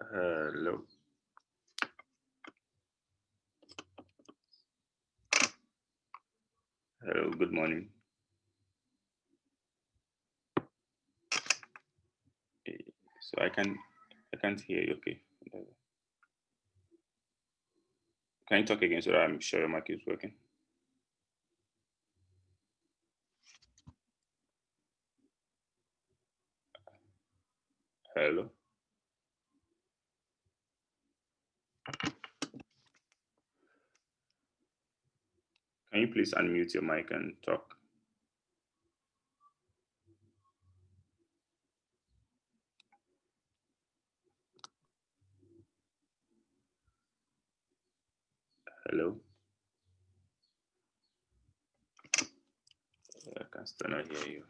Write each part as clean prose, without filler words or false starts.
Hello. Hello, good morning. So I can't hear you. Okay. Can you talk again so that I'm sure your mic is working? Hello. Can you please unmute your mic and talk? Hello. I can still not hear you.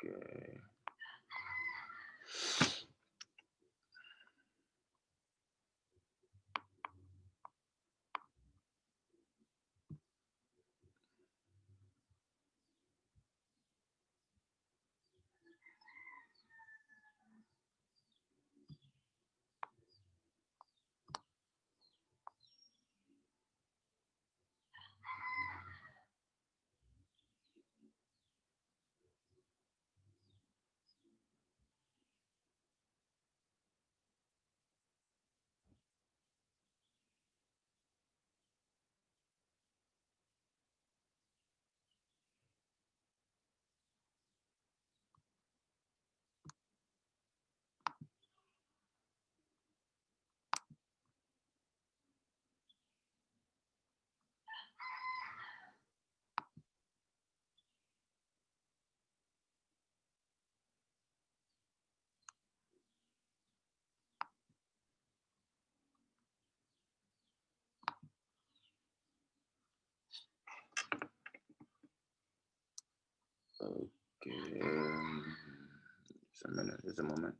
Okay. Okay. Just a minute. Just a moment.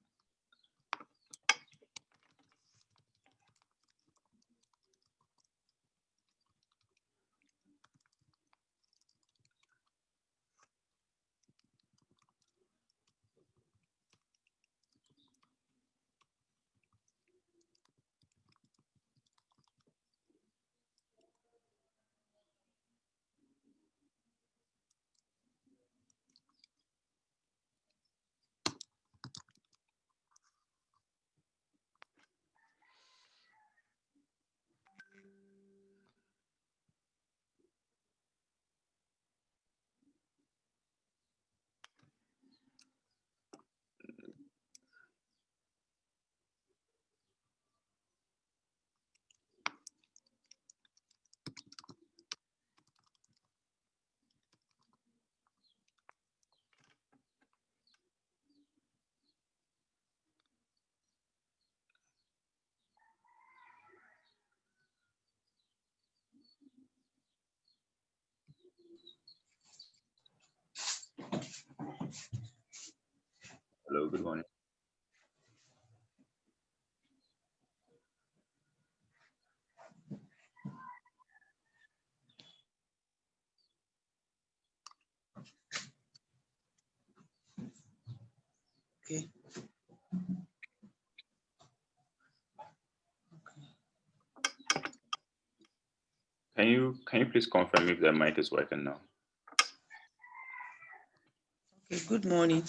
Hello, good morning. Okay. Can you please confirm if the mic is working now? Okay, good morning.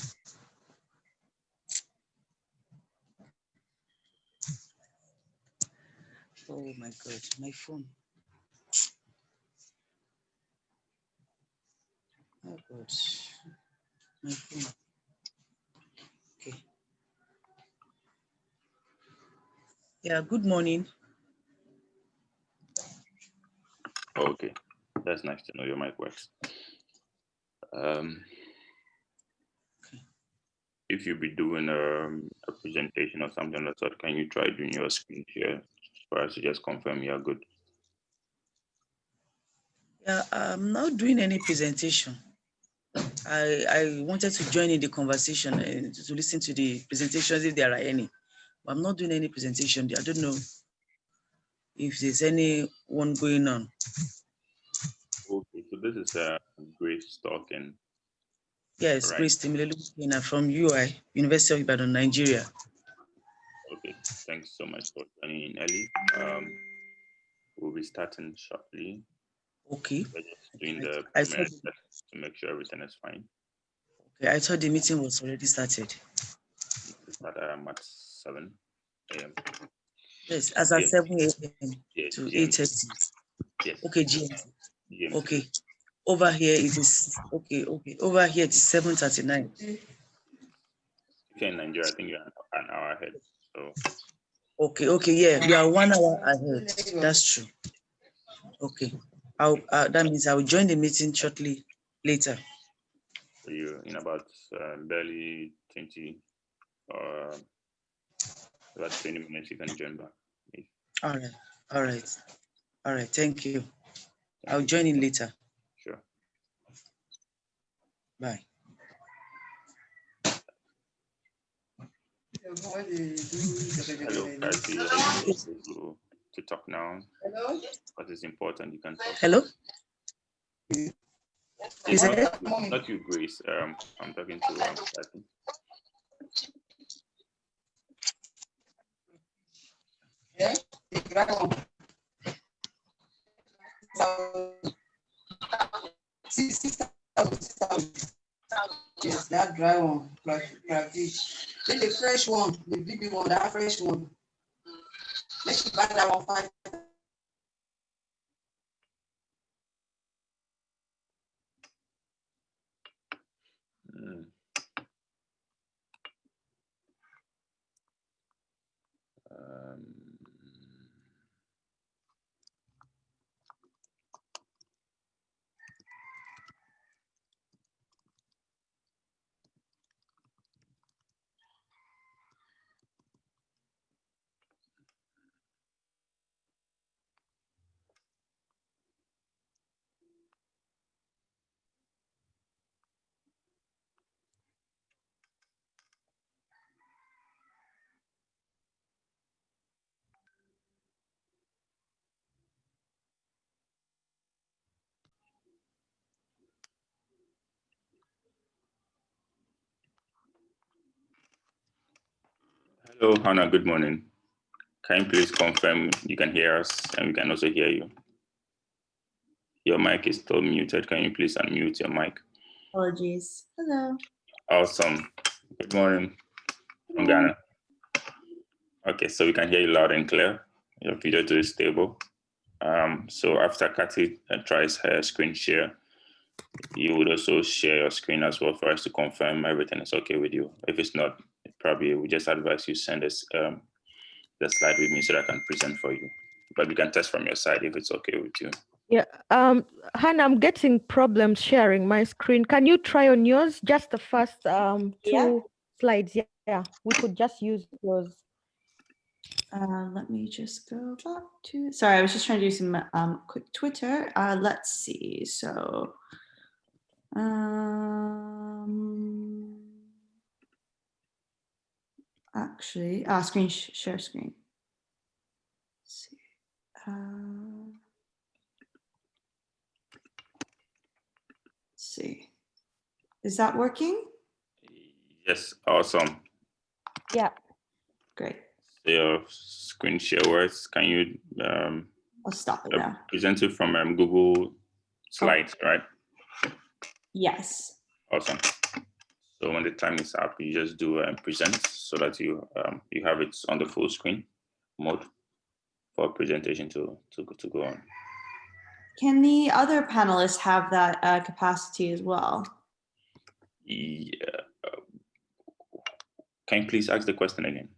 Oh my God, my phone. Oh God, my phone. Okay. Yeah, good morning. Okay, that's nice to know your mic works. If you be doing a presentation or something like that, can you try doing your screen share for us to just confirm you're good? Yeah, I'm not doing any presentation. I wanted to join in the conversation and to listen to the presentations if there are any. But I'm not doing any presentation. I don't know if there's any one going on. Okay, so this is Grace talking. Yes, right? Grace Timilelu from UI, University of Ibadan, Nigeria. Okay, thanks so much for joining in early. We'll be starting shortly. Okay. We're just doing the preliminary test to make sure everything is fine. Okay, I thought the meeting was already started. It's at 7 a.m. Yes, as at 7 a.m. Yes, to GMT. 8:30. Yes. Okay, GMT. GMT. Okay. Over here it is okay. Over here it is 7:39. If you're in Nigeria, I think you're an hour ahead. So Okay, yeah, we are 1 hour ahead. That's true. Okay. That means I will join the meeting shortly later. for you in about barely 20 or about 20 minutes, you can join back. All right. Thank you. I'll join in later. Sure. Bye. Hello, Kathy. Are you able to talk now? Hello. What is important? You can talk. Hello. Is not you, Grace. I'm talking to Kathy. Yeah. Yes, that dry one, fish. Then the fresh one, the big one, that fresh one. Let's buy that one 5. Hello, Hannah. Good morning. Can you please confirm you can hear us and we can also hear you? Your mic is still muted. Can you please unmute your mic? Apologies. Hello. Awesome. Good morning from Ghana. Okay, so we can hear you loud and clear. Your video too is stable. So after Kathy tries her screen share, you would also share your screen as well for us to confirm everything is okay with you. If it's not, probably we just advise you send us the slide with me so that I can present for you. But we can test from your side if it's okay with you. Yeah, Hannah, I'm getting problems sharing my screen. Can you try on yours? Just the first 2 slides. Yeah, we could just use yours. Let me just go back to, sorry, I was just trying to do some quick Twitter. Let's see. So, actually, screen share screen. Let's see. Let's see. Is that working? Yes, awesome. Yeah. Great. So your screen share works. Can you I'll stop it now. present it from Google Slides, right? Yes. Awesome. So when the time is up, you just do present so that you you have it on the full screen mode for presentation to go on. Can the other panelists have that capacity as well? Yeah. Can you please ask the question again?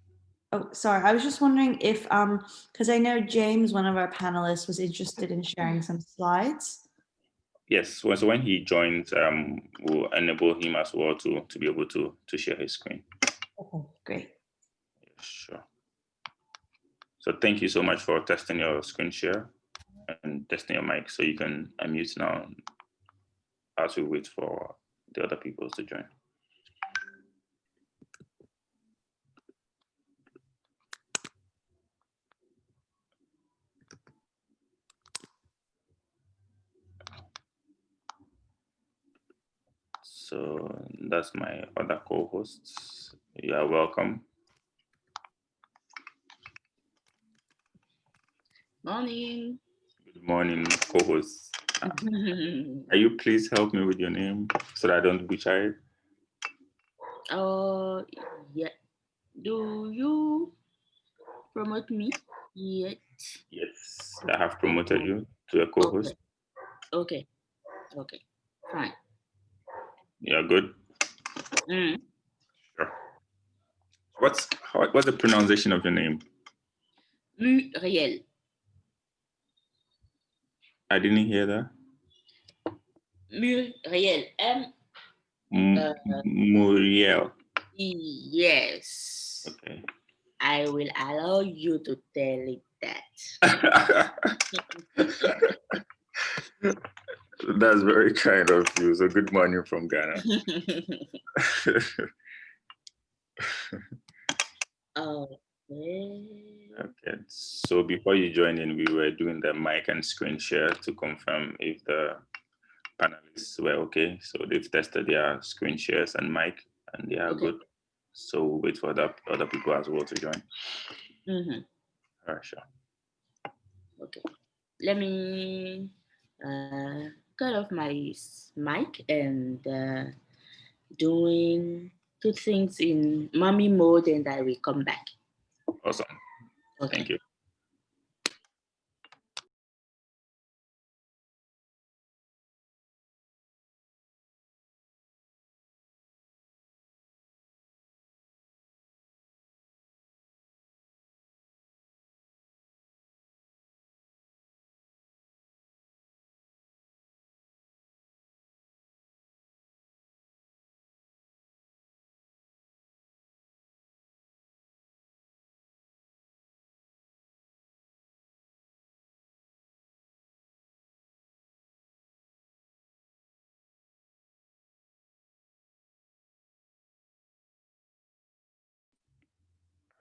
Oh, sorry. I was just wondering if, because I know James, one of our panelists, was interested in sharing some slides. Yes. So when he joins, we'll enable him as well to be able to share his screen. Okay, great. Sure. So thank you so much for testing your screen share and testing your mic. So you can unmute now as we wait for the other people to join. So that's my other co-hosts. You are welcome. Morning. Good morning, co-hosts. Are you please help me with your name so that I don't butcher it? Yeah. Do you promote me yet? Yes, I have promoted you to a co-host. Okay. Fine. You're good? Mm. Sure. What's the pronunciation of your name? Muriel. I didn't hear that. Muriel. Muriel. Yes. Okay. I will allow you to tell it that. That's very kind of you. So good morning from Ghana. Okay. So before you joined in, we were doing the mic and screen share to confirm if the panelists were okay. So they've tested their screen shares and mic, and they are good. So we'll wait for other people as well to join. Mm-hmm. All right, sure. Okay. Let me cut off my mic and doing two things in mommy mode, and I will come back. Awesome. Okay. Thank you.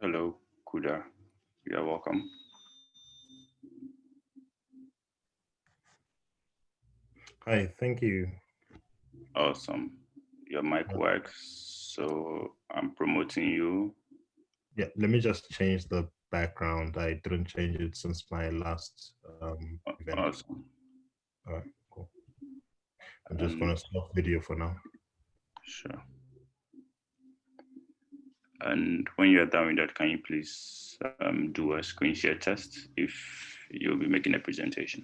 Hello, Kuda. You are welcome. Hi, thank you. Awesome. Your mic works, so I'm promoting you. Yeah, let me just change the background. I didn't change it since my last event. Awesome. All right, cool. I'm just going to stop video for now. Sure. And when you're done with that, can you please do a screen share test if you'll be making a presentation?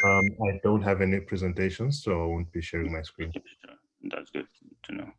I don't have any presentations, so I won't be sharing my screen. Sure. That's good to know.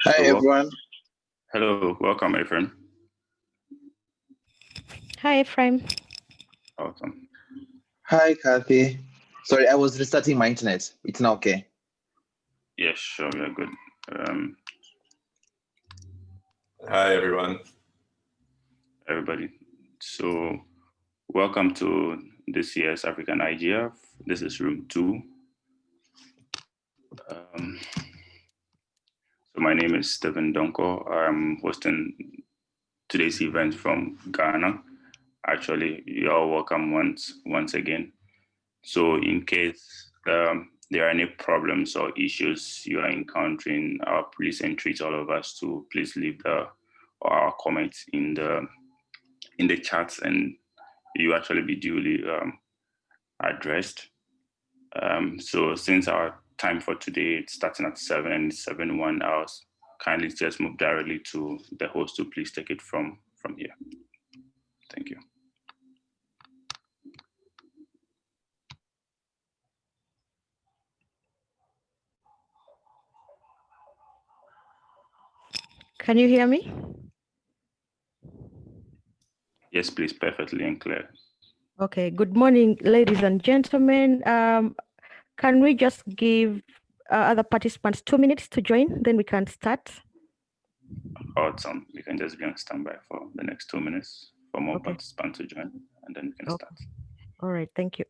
Hi, So, everyone. hello, welcome, Ephraim. Hi, Ephraim. Awesome. Hi, Kathy. Sorry, I was restarting my internet. It's now okay. Yes, sure, we are good. Hi, everyone. Everybody. So, welcome to this year's African IGF. This is room 2. So my name is Stephen Donko. I'm hosting today's event from Ghana. Actually, you're all welcome once again. So in case there are any problems or issues you are encountering, please entreat all of us to please leave our comments in the chats, and you actually be duly addressed. So since our time for today, it's starting at 7:01 hours, kindly just move directly to the host to please take it from here. Thank you. Can you hear me? Yes, please, perfectly and clear. Okay, good morning, ladies and gentlemen. Can we just give other participants 2 minutes to join, then we can start? Awesome. We can just be on standby for the next 2 minutes for more Okay. participants to join, and then we can start. All right, thank you.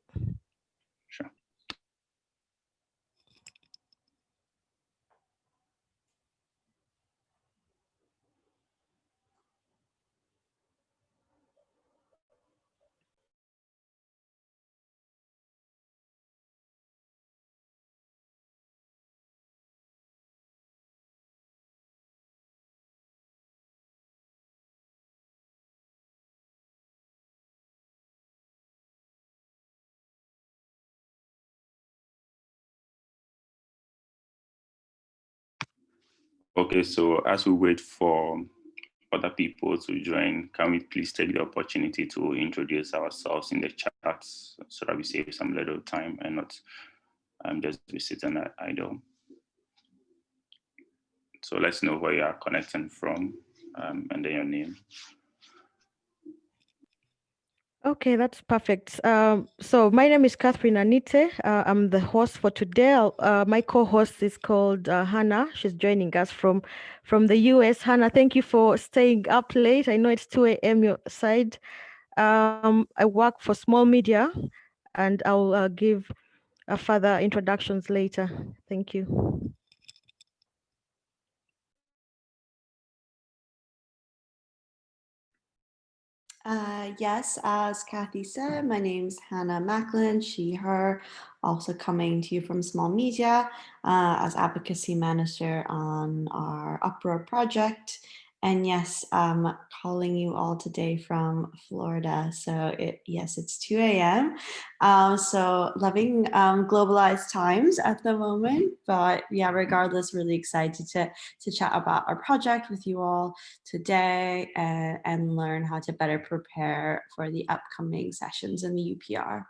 Sure. Okay, so as we wait for other people to join, can we please take the opportunity to introduce ourselves in the chats so that we save some little time and not just be sitting idle. So let's know where you are connecting from and then your name. Okay, that's perfect. So my name is Catherine Anite. I'm the host for today. My co-host is called Hannah. She's joining us from the US. Hannah, thank you for staying up late. I know it's 2 a.m. your side. I work for Small Media, and I'll give further introductions later. Thank you. Yes, as Kathy said, my name's Hannah Macklin, she, her, also coming to you from Small Media as advocacy manager on our Uproar project. And yes, I'm calling you all today from Florida. So yes, it's 2 a.m. So loving globalized times at the moment, but yeah, regardless, really excited to chat about our project with you all today and learn how to better prepare for the upcoming sessions in the UPR.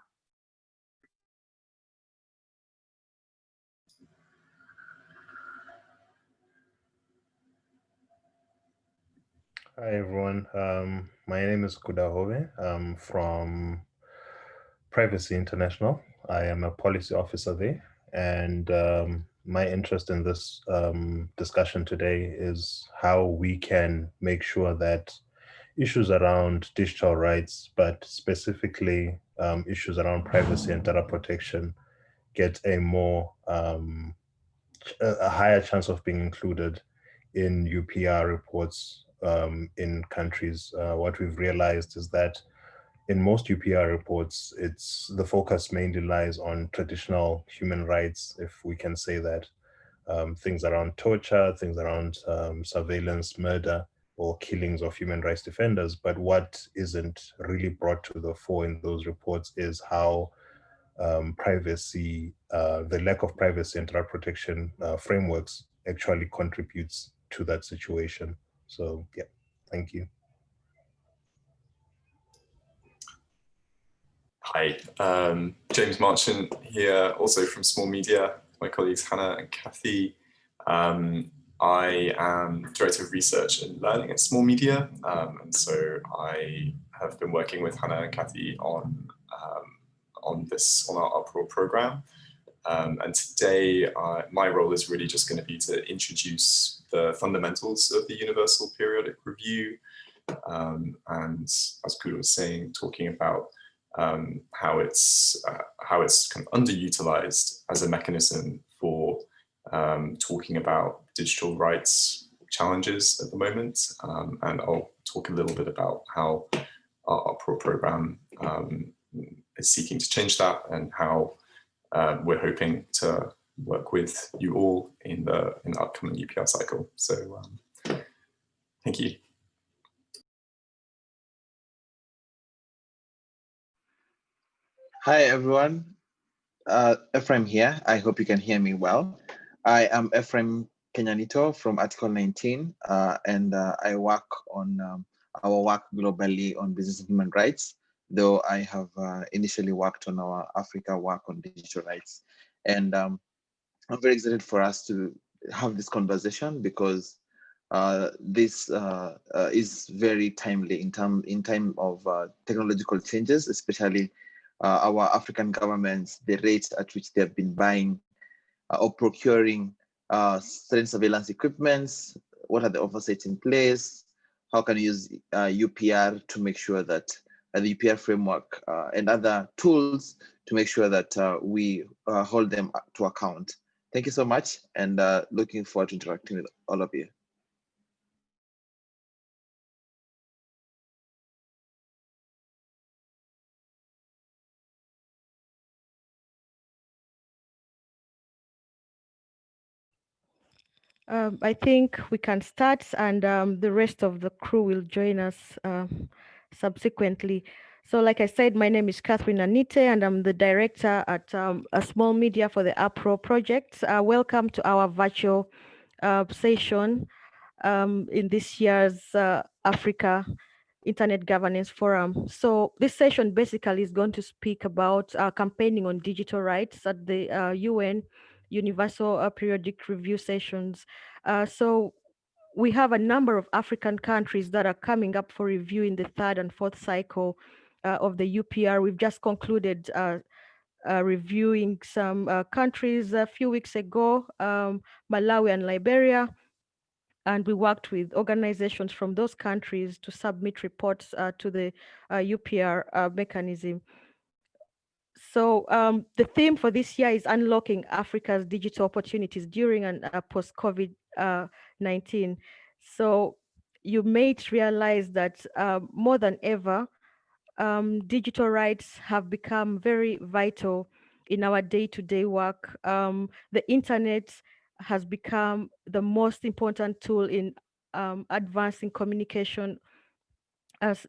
Hi, everyone. My name is Kudahove. I'm from Privacy International. I am a policy officer there. And my interest in this discussion today is how we can make sure that issues around digital rights, but specifically issues around privacy and data protection, get a more a higher chance of being included in UPR reports in countries. What we've realized is that in most UPR reports, the focus mainly lies on traditional human rights, if we can say that. Things around torture, things around surveillance, murder, or killings of human rights defenders. But what isn't really brought to the fore in those reports is how privacy, the lack of privacy and data protection frameworks actually contributes to that situation. So yeah, thank you. Hi, James Marchant here, also from Small Media, my colleagues Hannah and Kathy. I am Director of Research and Learning at Small Media, and so I have been working with Hannah and Kathy on our Uproar program. And today, my role is really just going to be to introduce the fundamentals of the Universal Periodic Review, and as Kuda was saying, talking about how it's kind of underutilized as a mechanism for talking about digital rights challenges at the moment. And I'll talk a little bit about how our Uproar program is seeking to change that, and how we're hoping to work with you all in the upcoming UPR cycle. So thank you. Hi, everyone. Ephraim here. I hope you can hear me well. I am Ephraim Kenyanito from Article 19, and I work on our work globally on business and human rights, though I have initially worked on our Africa work on digital rights. And I'm very excited for us to have this conversation, because this is very timely in time of technological changes, especially our African governments, the rate at which they have been buying or procuring certain surveillance equipments. What are the oversights in place? How can you use UPR to make sure that the UPR framework and other tools to make sure that we hold them to account. Thank you so much, and looking forward to interacting with all of you. I think we can start, and the rest of the crew will join us subsequently. So like I said, my name is Catherine Anite, and I'm the director at a small media for the Uproar project. Welcome to our virtual session in this year's Africa Internet Governance Forum. So this session basically is going to speak about campaigning on digital rights at the UN Universal Periodic Review sessions. So we have a number of African countries that are coming up for review in the third and fourth cycle of the UPR. We've just concluded reviewing some countries a few weeks ago, Malawi and Liberia. And we worked with organizations from those countries to submit reports to the UPR mechanism. So the theme for this year is unlocking Africa's digital opportunities during and post-COVID-19. So you may realize that more than ever, digital rights have become very vital in our day-to-day work. The internet has become the most important tool in advancing communication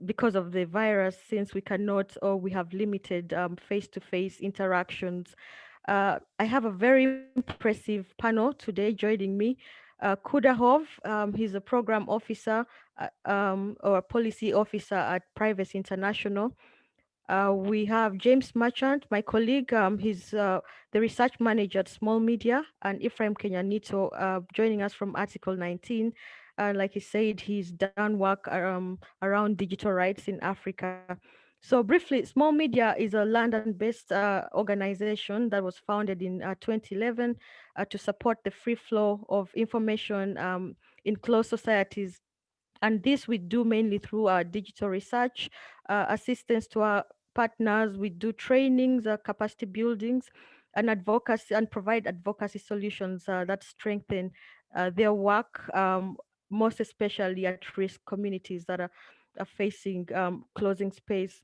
because of the virus, since we cannot, or we have limited face-to-face interactions. I have a very impressive panel today joining me. Kudahov, he's a program officer or a policy officer at Privacy International. We have James Merchant, my colleague. He's the research manager at Small Media, and Ephraim Kenyanito joining us from Article 19. Like he said, he's done work around digital rights in Africa. So briefly, Small Media is a London-based organization that was founded in 2011 to support the free flow of information in closed societies. And this we do mainly through our digital research, assistance to our partners. We do trainings, capacity buildings, and advocacy, and provide advocacy solutions that strengthen their work, most especially at risk communities that are facing closing space.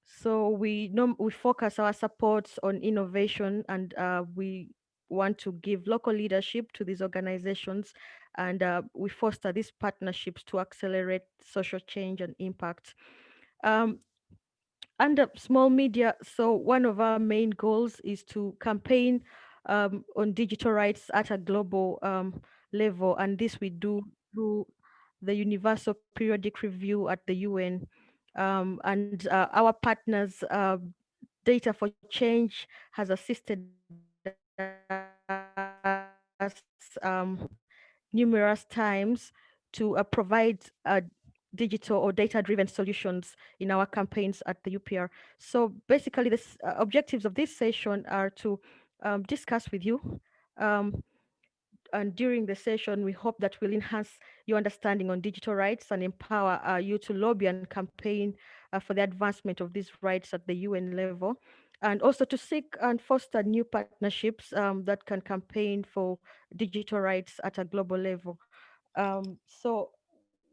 So we focus our supports on innovation, and we want to give local leadership to these organizations, and we foster these partnerships to accelerate social change and impact. Under Small Media, so one of our main goals is to campaign on digital rights at a global level, and this we do through the Universal Periodic Review at the UN. And our partners, Data for Change, has assisted us in numerous times to provide digital or data-driven solutions in our campaigns at the UPR. So basically, the objectives of this session are to discuss with you. And during the session, we hope that will enhance your understanding on digital rights and empower you to lobby and campaign for the advancement of these rights at the UN level, and also to seek and foster new partnerships that can campaign for digital rights at a global level. So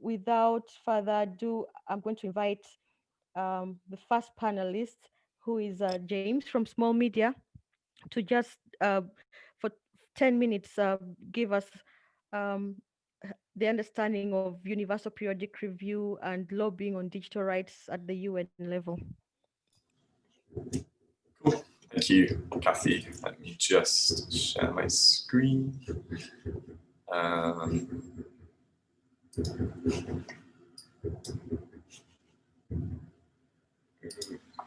without further ado, I'm going to invite the first panelist, who is James from Small Media, to just for 10 minutes give us um, the understanding of universal periodic review and lobbying on digital rights at the UN level. Cool. Thank you, Kathy. Let me just share my screen.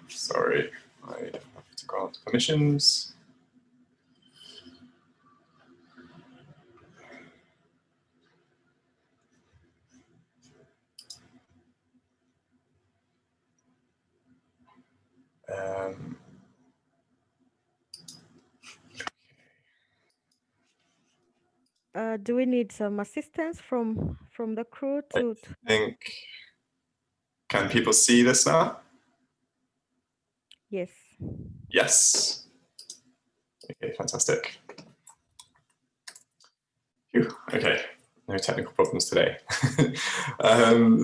Sorry, I have to grant permissions. Do we need some assistance from the crew to? I think, can people see this now? Yes. Yes. Okay, fantastic. Phew, okay, no technical problems today.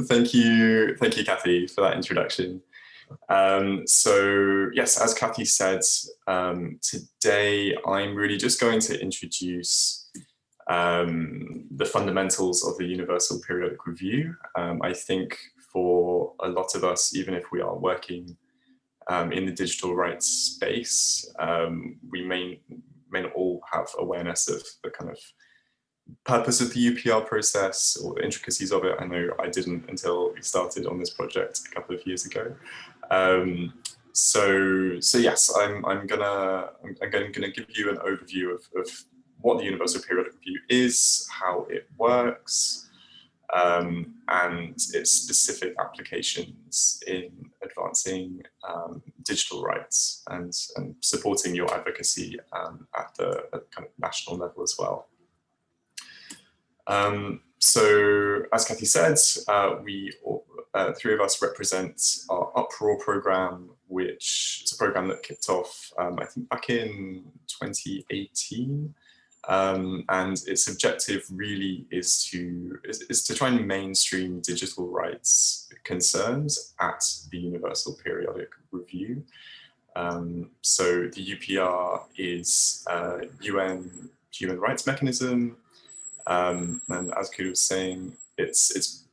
Thank you, Kathy, for that introduction. So yes, as Kathy said, today I'm really just going to introduce the fundamentals of the Universal Periodic Review. I think for a lot of us, even if we are working in the digital rights space, we may not all have awareness of the kind of purpose of the UPR process or the intricacies of it. I know I didn't until we started on this project a couple of years ago. So yes, I'm gonna give you an overview of what the Universal Periodic Review is, how it works, and its specific applications in advancing digital rights and supporting your advocacy at the kind of national level as well. So as Kathy said, we three of us represent our Uproar program, which is a program that kicked off, I think, back in 2018. And its objective really is to try and mainstream digital rights concerns at the Universal Periodic Review. So the UPR is a UN human rights mechanism. And as Kudu was saying, it's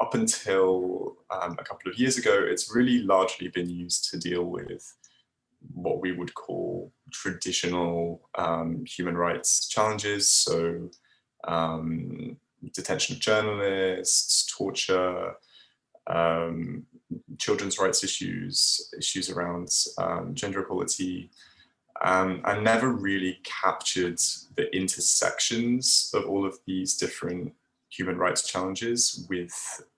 up until a couple of years ago, it's really largely been used to deal with what we would call traditional human rights challenges. So detention of journalists, torture, children's rights issues around gender equality, and never really captured the intersections of all of these different human rights challenges with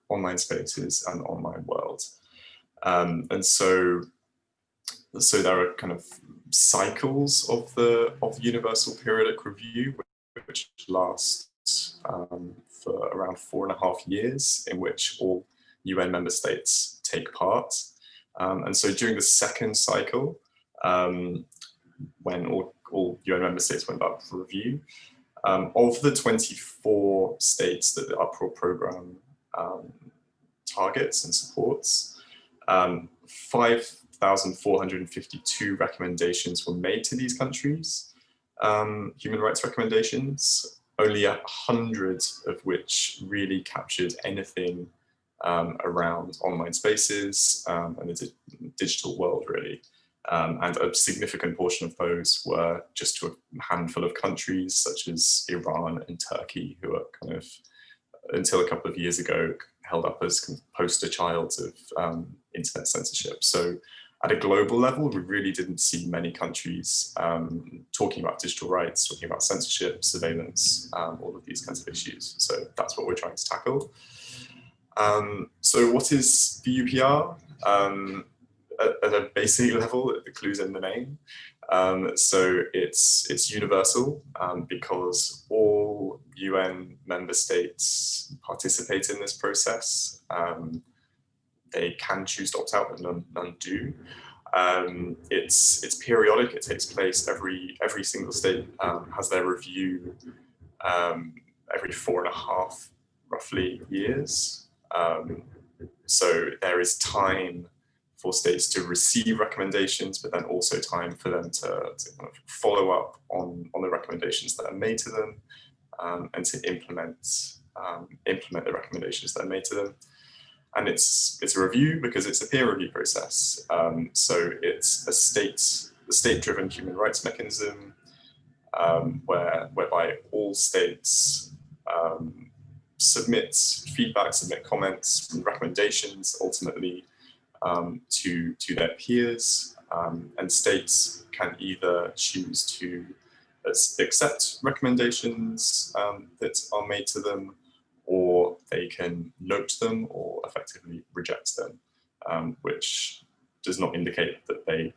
online spaces and online world. And so there are kind of cycles of the Universal Periodic Review, which lasts for around 4.5 years, in which all UN member states take part. And so during the second cycle, when all UN member states went up for review, of the 24 states that the Uproar program targets and supports, 5,452 recommendations were made to these countries, human rights recommendations, only 100 of which really captured anything around online spaces and the digital world, really. And a significant portion of those were just to a handful of countries, such as Iran and Turkey, who are kind of, until a couple of years ago, held up as poster childs of internet censorship. So at a global level, we really didn't see many countries talking about digital rights, talking about censorship, surveillance, all of these kinds of issues. So that's what we're trying to tackle. So what is vUPR? At a basic level, the clue's in the name. So it's universal because all UN member states participate in this process. They can choose to opt out, but none do. It's periodic. It takes place every single state has their review every 4.5 roughly years. So there is time for states to receive recommendations, but then also time for them to kind of follow up on the recommendations that are made to them and to implement the recommendations that are made to them. And it's a review because it's a peer review process. So it's a state-driven human rights mechanism whereby all states submit feedback, submit comments and recommendations ultimately to their peers, and states can either choose to accept recommendations that are made to them, or they can note them or effectively reject them, which does not indicate that they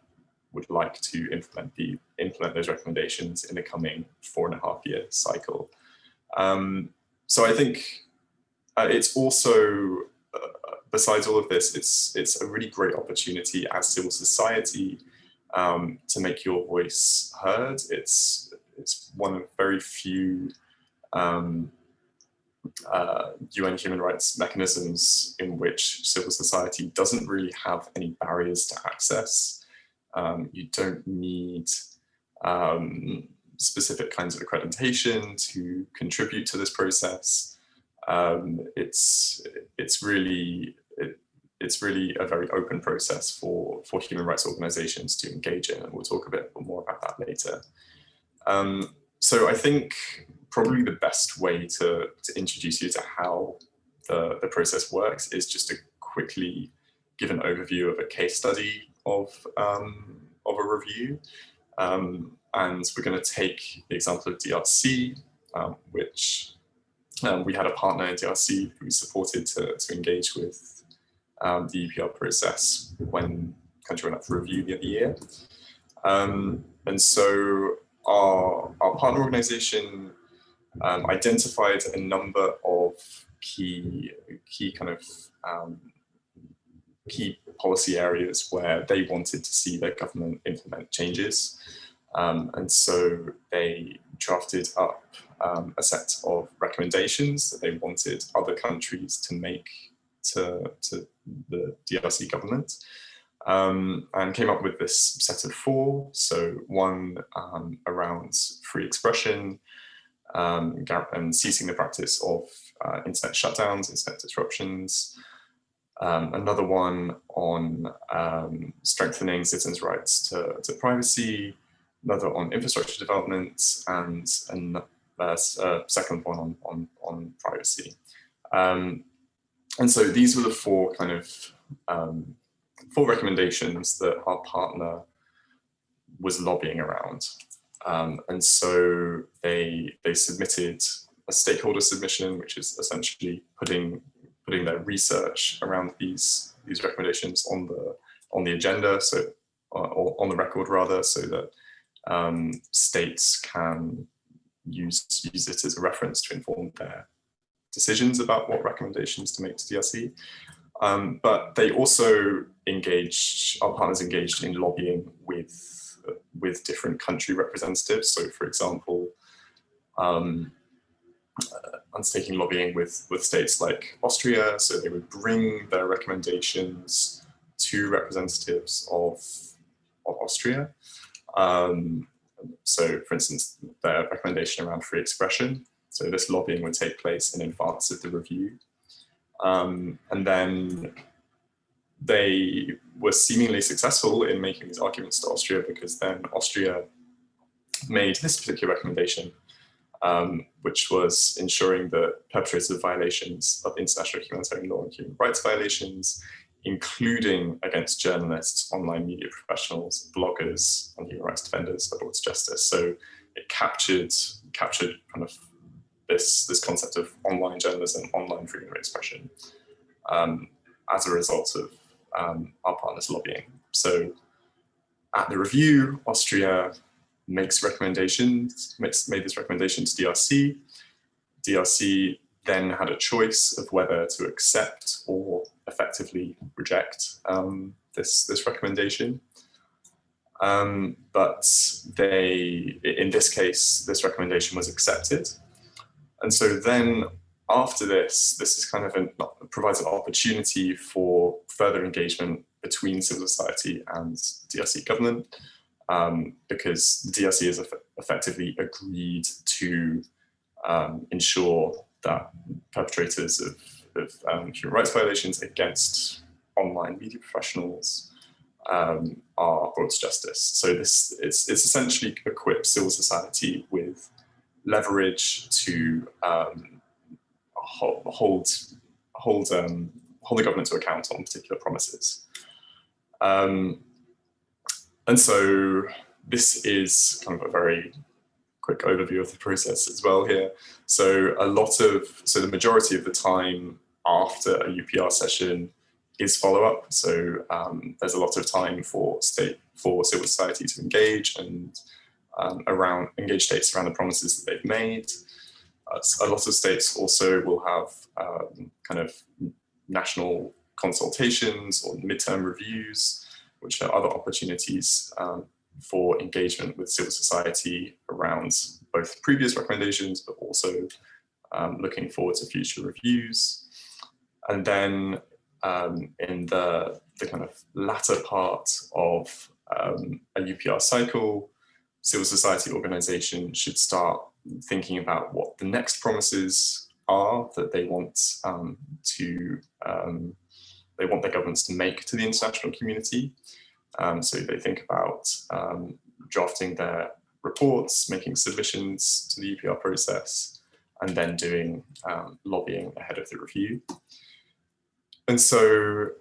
would like to implement those recommendations in the coming 4.5-year cycle. So I think it's also, besides all of this, it's a really great opportunity as civil society to make your voice heard. It's one of very few UN human rights mechanisms in which civil society doesn't really have any barriers to access. You don't need specific kinds of accreditation to contribute to this process. It's really a very open process for human rights organizations to engage in, and we'll talk a bit more about that later. So I think probably the best way to introduce you to how the process works is just to quickly give an overview of a case study of a review. And we're going to take the example of DRC, which we had a partner in DRC who we supported to engage with the EPR process when the country went up for review the other year. And so our partner organization identified a number of key kind of key policy areas where they wanted to see their government implement changes. And so they drafted up a set of recommendations that they wanted other countries to make to the DRC government, and came up with this set of 4. So one around free expression and ceasing the practice of internet shutdowns, internet disruptions. Another one on strengthening citizens' rights to privacy, another on infrastructure development, and a second one on privacy. And so these were the 4 kind of 4 recommendations that our partner was lobbying around. And so they submitted a stakeholder submission, which is essentially putting their research around these recommendations on the agenda, so or on the record rather, so that states can use it as a reference to inform their decisions about what recommendations to make to DRC. But they also our partners engaged in lobbying with different country representatives. So for example, undertaking lobbying with states like Austria, so they would bring their recommendations to representatives of Austria. So for instance, their recommendation around free expression. So this lobbying would take place in advance of the review. And then they were seemingly successful in making these arguments to Austria, because then Austria made this particular recommendation, which was ensuring that perpetrators of violations of international humanitarian law and human rights violations including against journalists, online media professionals, bloggers, and human rights defenders brought to justice. So it captured kind of this concept of online journalism, online freedom of expression, as a result of our partners' lobbying. So at the review, Austria made this recommendation to DRC. DRC then had a choice of whether to accept or effectively reject this recommendation. But in this case, this recommendation was accepted. And so then after this is kind of provides an opportunity for further engagement between civil society and DRC government, because the DRC has effectively agreed to ensure that perpetrators of human rights violations against online media professionals are brought to justice. So it's essentially equipped civil society with leverage to hold the government to account on particular promises. And so this is kind of a very quick overview of the process as well here. So the majority of the time after a UPR session is follow-up. So there's a lot of time for civil society to engage and engage states around the promises that they've made. A lot of states also will have kind of national consultations or midterm reviews, which are other opportunities for engagement with civil society around both previous recommendations, but also looking forward to future reviews. And then in the kind of latter part of a UPR cycle, civil society organizations should start thinking about what the next promises are that they want they want their governments to make to the international community. So they think about drafting their reports, making submissions to the UPR process, and then doing lobbying ahead of the review. And so,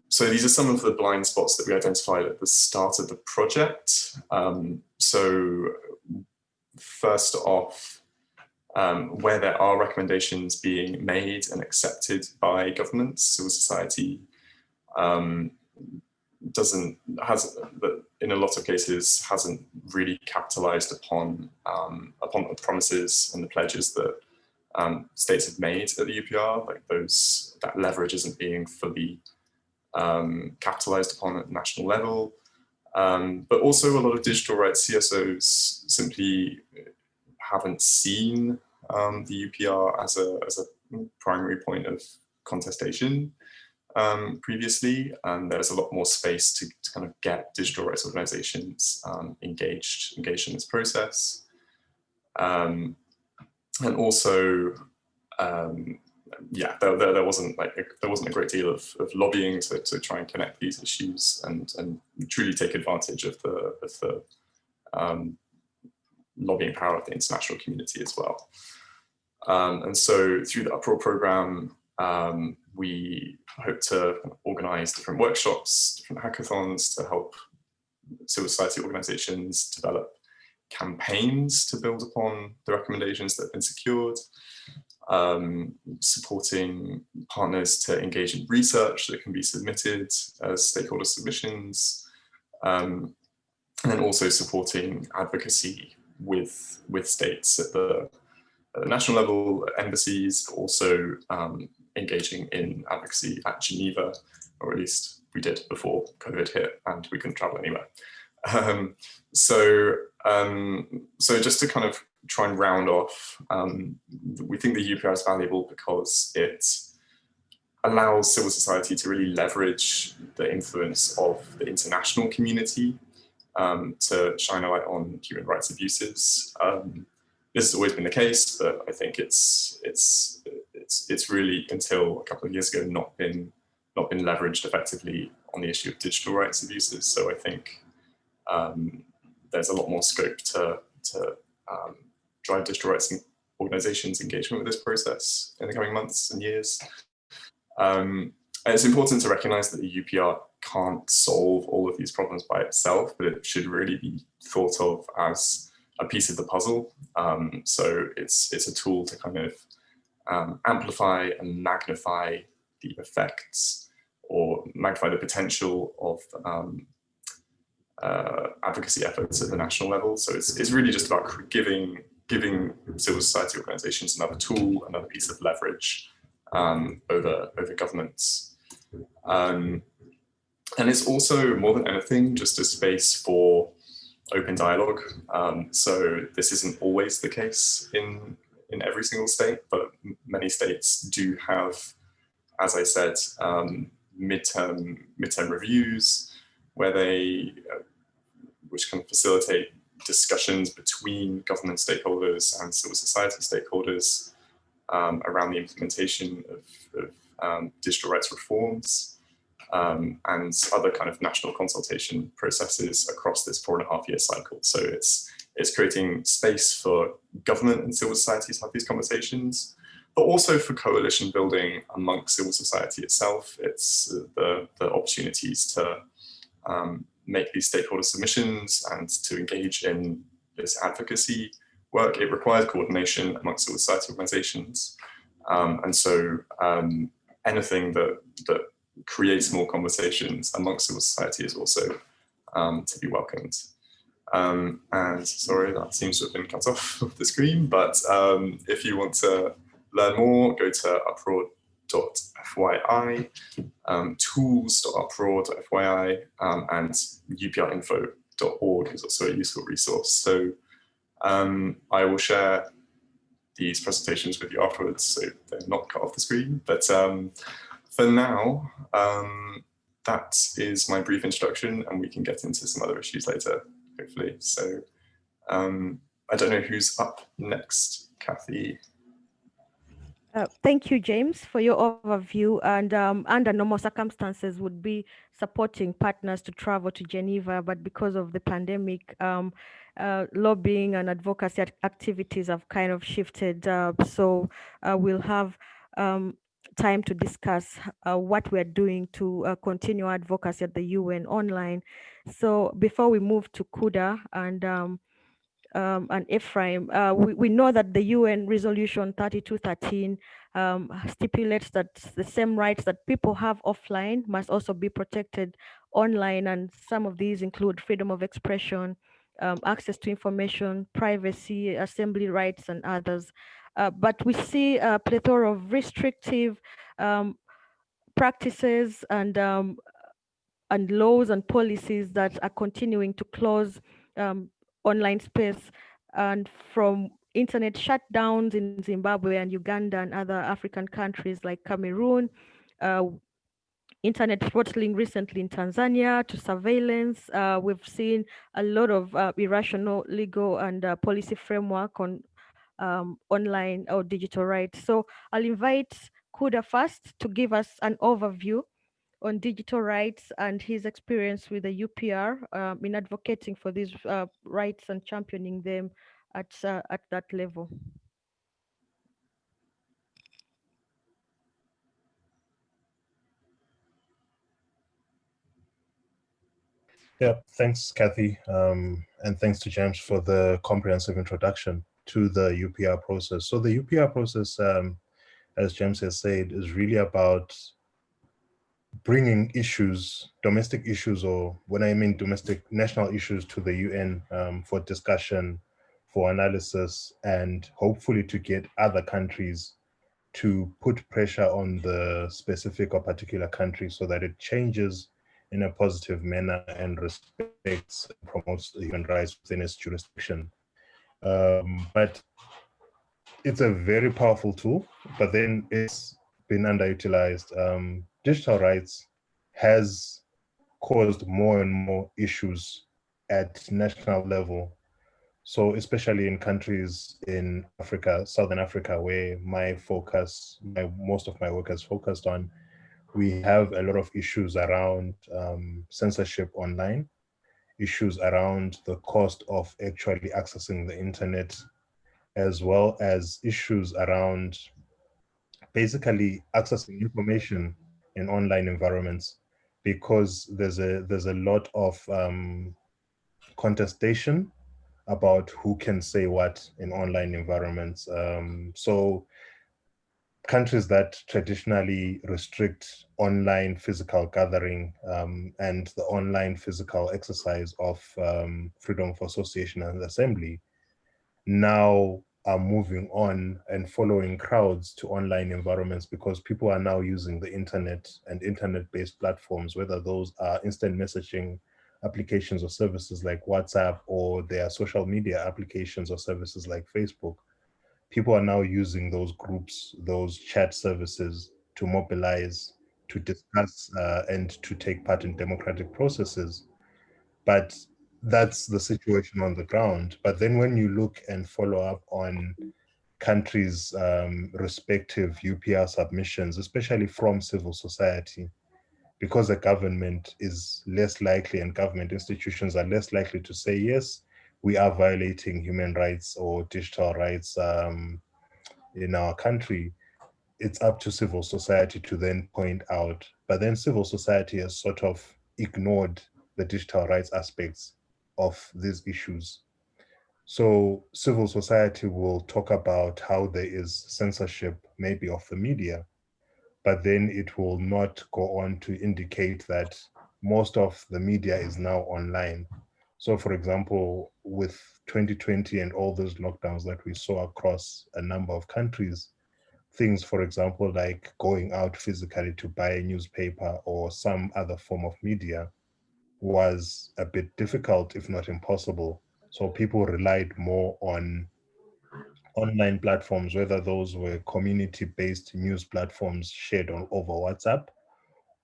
so these are some of the blind spots that we identified at the start of the project. So first off, where there are recommendations being made and accepted by governments, civil society in a lot of cases hasn't really capitalized upon the promises and the pledges that states have made at the UPR. Like that leverage isn't being fully capitalized upon at the national level. But also a lot of digital rights CSOs simply haven't seen the UPR as a primary point of contestation previously, and there's a lot more space to kind of get digital rights organizations engaged in this process. And also, yeah, there wasn't a great deal of lobbying to try and connect these issues and truly take advantage of the lobbying power of the international community as well. And so through the Uproar program, we hope to organize different workshops, different hackathons to help civil society organizations develop campaigns to build upon the recommendations that have been secured, supporting partners to engage in research that can be submitted as stakeholder submissions, and then also supporting advocacy with states at the national level, embassies, but also engaging in advocacy at Geneva, or at least we did before COVID hit and we couldn't travel anywhere. So just to kind of try and round off, we think the UPR is valuable because it allows civil society to really leverage the influence of the international community to shine a light on human rights abuses. This has always been the case, but I think it's really, until a couple of years ago, not been leveraged effectively on the issue of digital rights abuses. So I think there's a lot more scope to drive digital rights organizations' engagement with this process in the coming months and years. And it's important to recognize that the UPR can't solve all of these problems by itself, but it should really be thought of as a piece of the puzzle. So it's a tool to kind of amplify and magnify the effects or magnify the potential of advocacy efforts at the national level. So it's really just about giving civil society organizations another tool, another piece of leverage over governments. And it's also, more than anything, just a space for open dialogue. So this isn't always the case in every single state, but many states do have, as I said, midterm reviews where which can facilitate discussions between government stakeholders and civil society stakeholders around the implementation of digital rights reforms and other kind of national consultation processes across this 4.5-year cycle. So it's creating space for government and civil society to have these conversations, but also for coalition building amongst civil society itself. It's the opportunities to make these stakeholder submissions and to engage in this advocacy work. It requires coordination amongst civil society organizations. And so anything that creates more conversations amongst civil society is also to be welcomed. And sorry, that seems to have been cut off of the screen, but if you want to learn more, go to uproar.fyi, tools.uproar.fyi, and uprinfo.org is also a useful resource. So I will share these presentations with you afterwards, so they're not cut off the screen. But for now, that is my brief introduction, and we can get into some other issues later, hopefully. So I don't know who's up next, Kathy. Thank you, James, for your overview. And under normal circumstances, would be supporting partners to travel to Geneva, but because of the pandemic, lobbying and advocacy activities have kind of shifted. So we'll have time to discuss what we're doing to continue advocacy at the UN online. So before we move to Kuda and Ephraim, we know that the UN Resolution 3213 stipulates that the same rights that people have offline must also be protected online, and some of these include freedom of expression, access to information, privacy, assembly rights, and others. But we see a plethora of restrictive practices and laws and policies that are continuing to close online space, and from internet shutdowns in Zimbabwe and Uganda and other African countries like Cameroon, internet throttling recently in Tanzania, to surveillance. We've seen a lot of irrational legal and policy framework on online or digital rights. So I'll invite Kuda first to give us an overview on digital rights and his experience with the UPR in advocating for these rights and championing them at that level. Yeah, thanks, Kathy, and thanks to James for the comprehensive introduction to the UPR process. So the UPR process, as James has said, is really about bringing issues, domestic issues, or when I mean domestic, national issues to the UN for discussion, for analysis, and hopefully to get other countries to put pressure on the specific or particular country so that it changes in a positive manner and respects and promotes the human rights within its jurisdiction. But it's a very powerful tool, but then it's been underutilized. Digital rights has caused more and more issues at national level. So especially in countries in Africa, Southern Africa, where most of my work is focused on, we have a lot of issues around censorship online, issues around the cost of actually accessing the internet, as well as issues around basically accessing information in online environments, because there's a lot of contestation about who can say what in online environments. So countries that traditionally restrict online physical gathering and the online physical exercise of freedom of association and assembly now are moving on and following crowds to online environments, because people are now using the internet and internet-based platforms, whether those are instant messaging applications or services like WhatsApp, or their social media applications or services like Facebook. People are now using those groups, those chat services, to mobilize, to discuss, and to take part in democratic processes. But that's the situation on the ground. But then when you look and follow up on countries' respective UPR submissions, especially from civil society, because the government is less likely and government institutions are less likely to say, yes, we are violating human rights or digital rights in our country, it's up to civil society to then point out. But then civil society has sort of ignored the digital rights aspects of these issues. So civil society will talk about how there is censorship, maybe of the media, but then it will not go on to indicate that most of the media is now online. So for example, with 2020 and all those lockdowns that we saw across a number of countries, things, for example, like going out physically to buy a newspaper or some other form of media was a bit difficult, if not impossible. So people relied more on online platforms, whether those were community-based news platforms shared on over WhatsApp,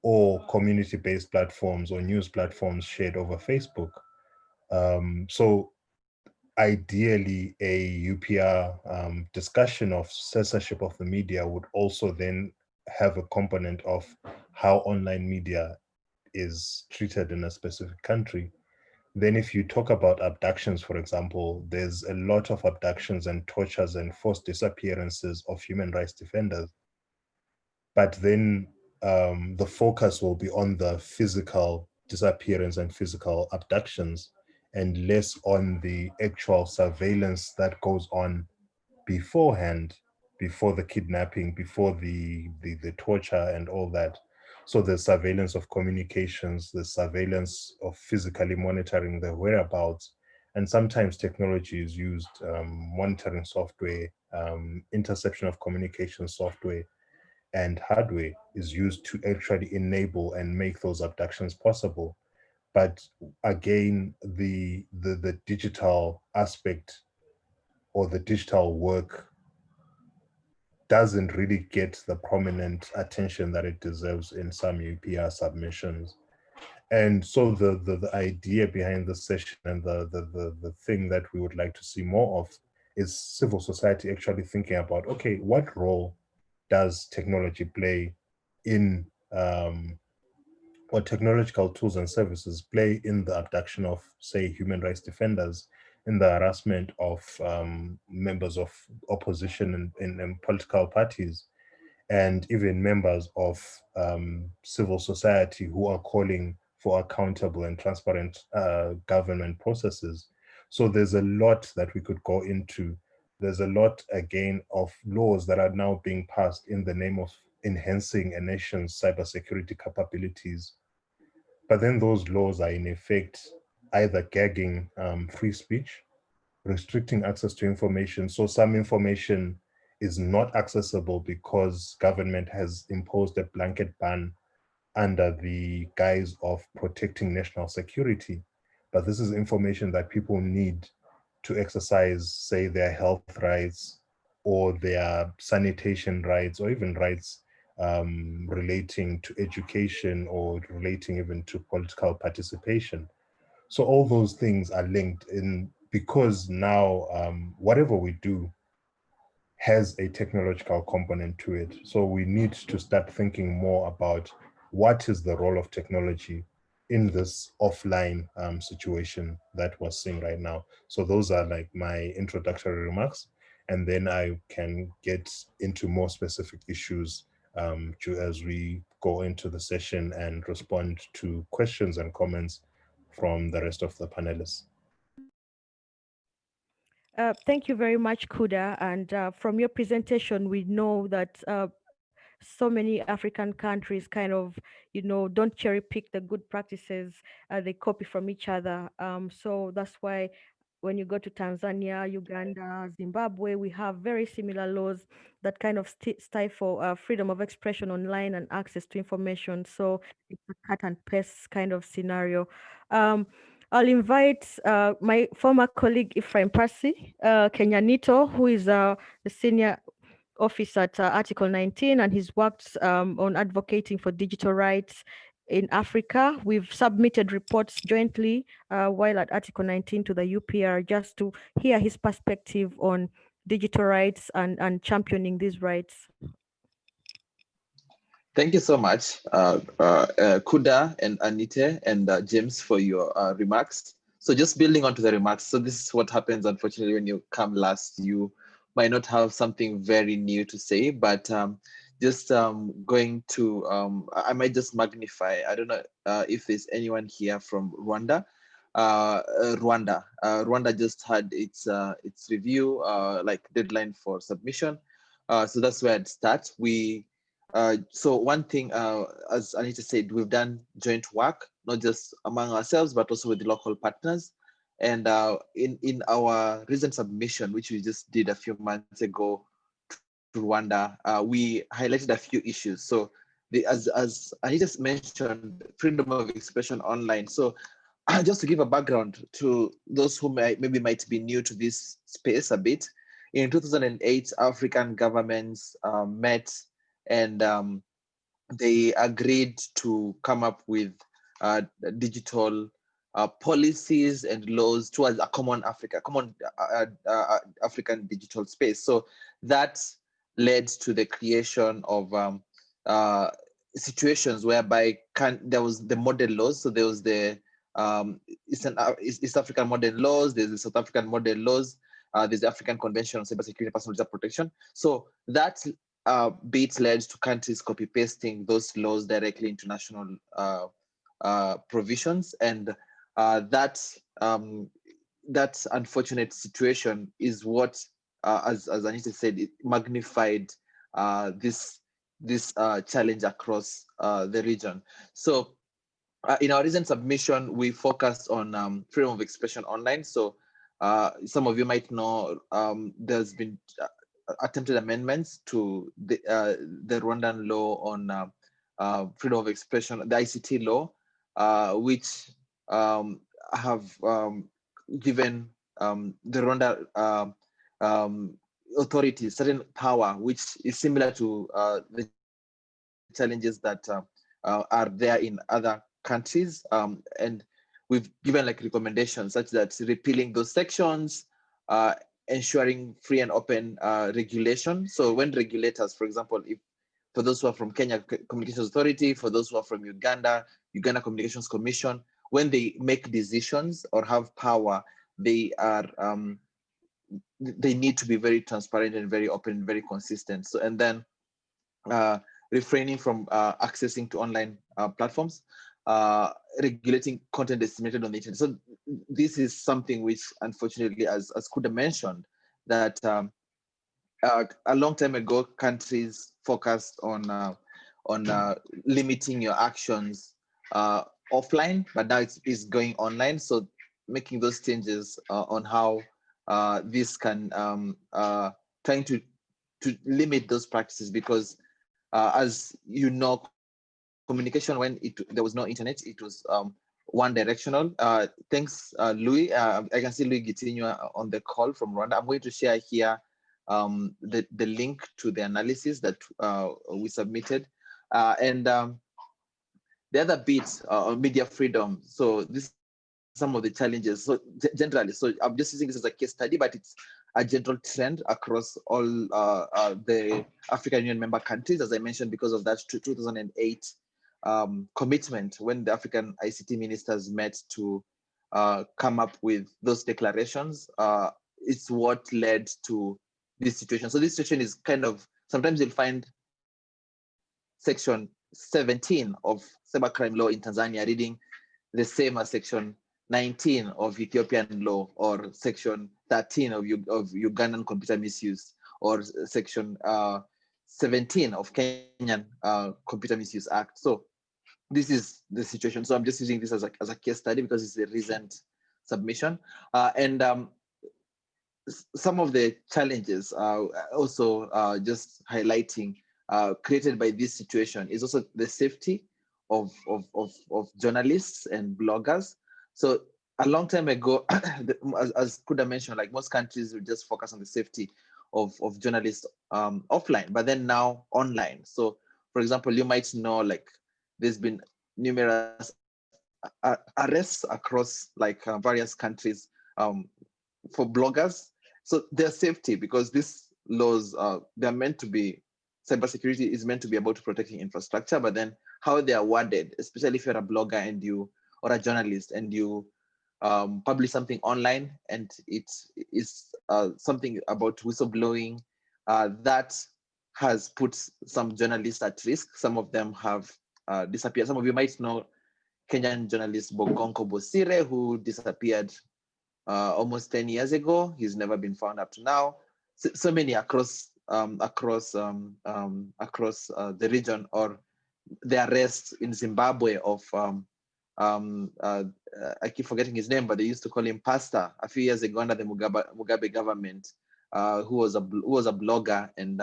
or community-based platforms or news platforms shared over Facebook. So ideally, a UPR discussion of censorship of the media would also then have a component of how online media is treated in a specific country. Then if you talk about abductions, for example, there's a lot of abductions and tortures and forced disappearances of human rights defenders. But then the focus will be on the physical disappearance and physical abductions, and less on the actual surveillance that goes on beforehand, before the kidnapping, before the torture and all that. So the surveillance of communications, the surveillance of physically monitoring the whereabouts, and sometimes technology is used, monitoring software, interception of communication software and hardware is used to actually enable and make those abductions possible. But again, the digital aspect or the digital work doesn't really get the prominent attention that it deserves in some UPR submissions. And so the idea behind the session and the thing that we would like to see more of is civil society actually thinking about, okay, what role does technology play in what technological tools and services play in the abduction of, say, human rights defenders, in the harassment of members of opposition and political parties, and even members of civil society who are calling for accountable and transparent government processes. So there's a lot that we could go into. There's a lot, again, of laws that are now being passed in the name of enhancing a nation's cybersecurity capabilities. But then those laws are in effect either gagging free speech, restricting access to information. So some information is not accessible because government has imposed a blanket ban under the guise of protecting national security. But this is information that people need to exercise, say, their health rights or their sanitation rights, or even rights relating to education or relating even to political participation. So all those things are linked in, because now whatever we do has a technological component to it. So we need to start thinking more about what is the role of technology in this offline situation that we're seeing right now. So those are like my introductory remarks, and then I can get into more specific issues as we go into the session and respond to questions and comments from the rest of the panelists. Thank you very much, Kuda. And from your presentation, we know that so many African countries kind of, don't cherry pick the good practices. They copy from each other. So that's why when you go to Tanzania, Uganda, Zimbabwe, we have very similar laws that kind of stifle freedom of expression online and access to information. So it's a cut and paste kind of scenario. I'll invite my former colleague Ephraim Percy, Kenyanito, who is the senior office at Article 19, and he's worked on advocating for digital rights in Africa. We've submitted reports jointly while at Article 19 to the UPR just to hear his perspective on digital rights and championing these rights. Thank you so much, Kuda and Anita and James, for your remarks. So just building onto the remarks, so this is what happens, unfortunately, when you come last. You might not have something very new to say, but just going to, I might just magnify. I don't know if there's anyone here from Rwanda. Rwanda just had its review, like deadline for submission. So that's where I'd start. So one thing, as Anita said, we've done joint work, not just among ourselves, but also with the local partners. And in our recent submission, which we just did a few months ago to Rwanda, we highlighted a few issues. So as Anita mentioned, freedom of expression online. So just to give a background to those who maybe might be new to this space a bit, in 2008, African governments met and they agreed to come up with digital policies and laws towards a common African digital space. So that led to the creation of situations whereby there was the model laws. So there was the East African model laws, there's the South African model laws, there's the African Convention on Cybersecurity and Personal Data Protection. So that bit led to countries copy pasting those laws directly into national provisions, and that unfortunate situation is what, as Anita said, it magnified this challenge across the region. So in our recent submission, we focused on freedom of expression online. So some of you might know there's been attempted amendments to the Rwandan law on freedom of expression, the ICT law, which have given the Rwanda authorities certain power, which is similar to the challenges that are there in other countries. And we've given like recommendations such that repealing those sections, ensuring free and open regulation. So when regulators, for example, for those who are from Kenya Communications Authority, for those who are from Uganda Communications Commission, when they make decisions or have power, they need to be very transparent and very open, and very consistent. So, and then refraining from accessing to online platforms, regulating content disseminated on the internet. So this is something which, unfortunately, as Kuda mentioned, that a long time ago, countries focused on limiting your actions offline, but now it's going online. So making those changes on how this can trying to limit those practices, because as you know, communication when there was no internet, it was one directional. Thanks, Louis. I can see Louis Gitinho on the call from Rwanda. I'm going to share here the link to the analysis that we submitted. And the other bit on media freedom. So this some of the challenges. So generally, so I'm just using this as a case study, but it's a general trend across all the African Union member countries, as I mentioned, because of that 2008 commitment when the African ICT ministers met to come up with those declarations. It's what led to this situation. So this situation is kind of, sometimes you'll find section 17 of cybercrime law in Tanzania reading the same as section 19 of Ethiopian law, or section 13 of Ugandan computer misuse, or section 17 of Kenyan Computer Misuse Act. So this is the situation. So I'm just using this as a case study because it's a recent submission. Some of the challenges also just highlighting created by this situation is also the safety of journalists and bloggers. So a long time ago, as Kuda mentioned, like most countries would just focus on the safety of journalists offline, but then now online. So for example, you might know like there's been numerous arrests across like various countries for bloggers. So their safety, because these laws, they're meant to be, cybersecurity is meant to be about protecting infrastructure, but then how they are worded, especially if you're a blogger and you, or a journalist, and you publish something online and it is something about whistleblowing, that has put some journalists at risk. Some of them have disappeared. Some of you might know Kenyan journalist Bogonko Bosire, who disappeared almost 10 years ago. He's never been found up to now. So many across the region, or the arrest in Zimbabwe of I keep forgetting his name, but they used to call him Pastor a few years ago under the Mugabe government, who was a blogger and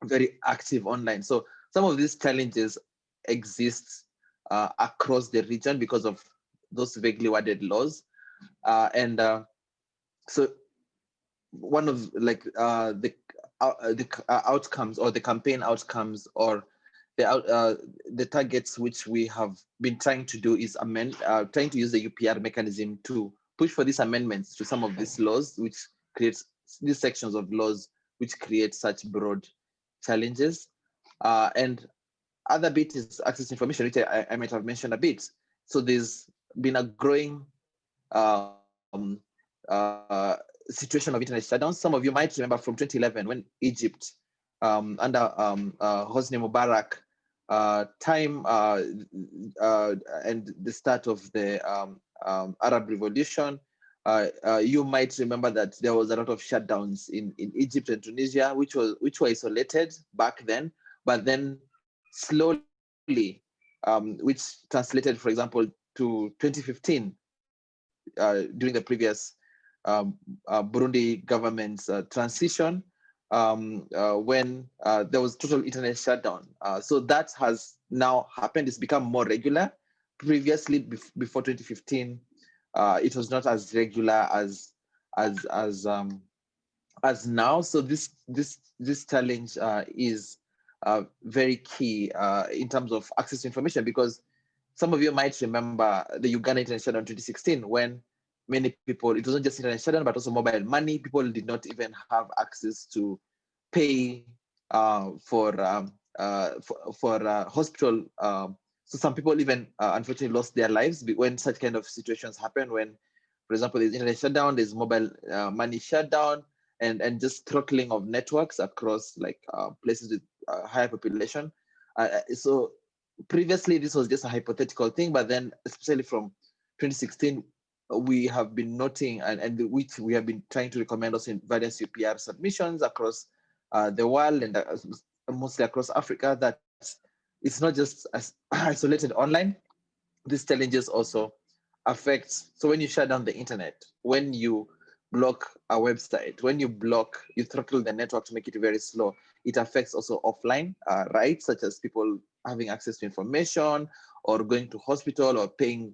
very active online. So some of these challenges exist across the region because of those vaguely worded laws. So one of like the outcomes, or the campaign outcomes, or the targets which we have been trying to do is trying to use the UPR mechanism to push for these amendments to some of these laws, which creates these sections of laws which create such broad challenges. And other bit is access to information, which I might have mentioned a bit. So there's been a growing situation of internet shutdowns. Some of you might remember from 2011 when Egypt, under Hosni Mubarak time and the start of the Arab Revolution, you might remember that there was a lot of shutdowns in Egypt and Tunisia, which were isolated back then, but then slowly, which translated, for example, to 2015 during the previous Burundi government's transition, when there was total internet shutdown. So that has now happened. It's become more regular. Previously, before 2015, it was not as regular as now. So this challenge is very key in terms of access to information, because some of you might remember the Uganda internet shutdown in 2016, when many people, it wasn't just internet shutdown, but also mobile money. People did not even have access to pay for hospital. So some people even unfortunately lost their lives when such kind of situations happen. When, for example, there's internet shutdown, there's mobile money shutdown, and just throttling of networks across like places with higher population. So previously, this was just a hypothetical thing, but then especially from 2016, we have been noting, and which we have been trying to recommend also in various UPR submissions across the world, and mostly across Africa, that it's not just isolated online. These challenges also affect. So when you shut down the internet, when you block a website, when you throttle the network to make it very slow, it affects also offline rights, such as people having access to information, or going to hospital, or paying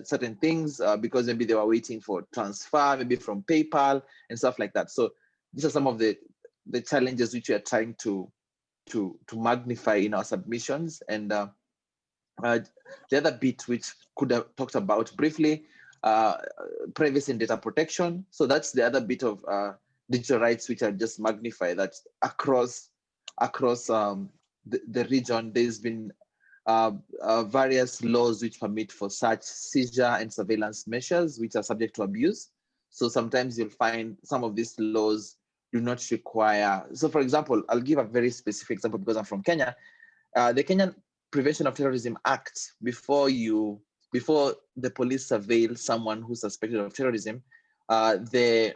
certain things because maybe they were waiting for transfer, maybe from PayPal and stuff like that. So these are some of the challenges which we are trying to magnify in our submissions. And the other bit which could have talked about briefly, privacy and data protection. So that's the other bit of digital rights which are just magnified, that across the region, there's been various laws which permit for such seizure and surveillance measures which are subject to abuse. So sometimes you'll find some of these laws do not require. So for example, I'll give a very specific example because I'm from Kenya. the Kenyan Prevention of Terrorism Act, before the police surveil someone who's suspected of terrorism, the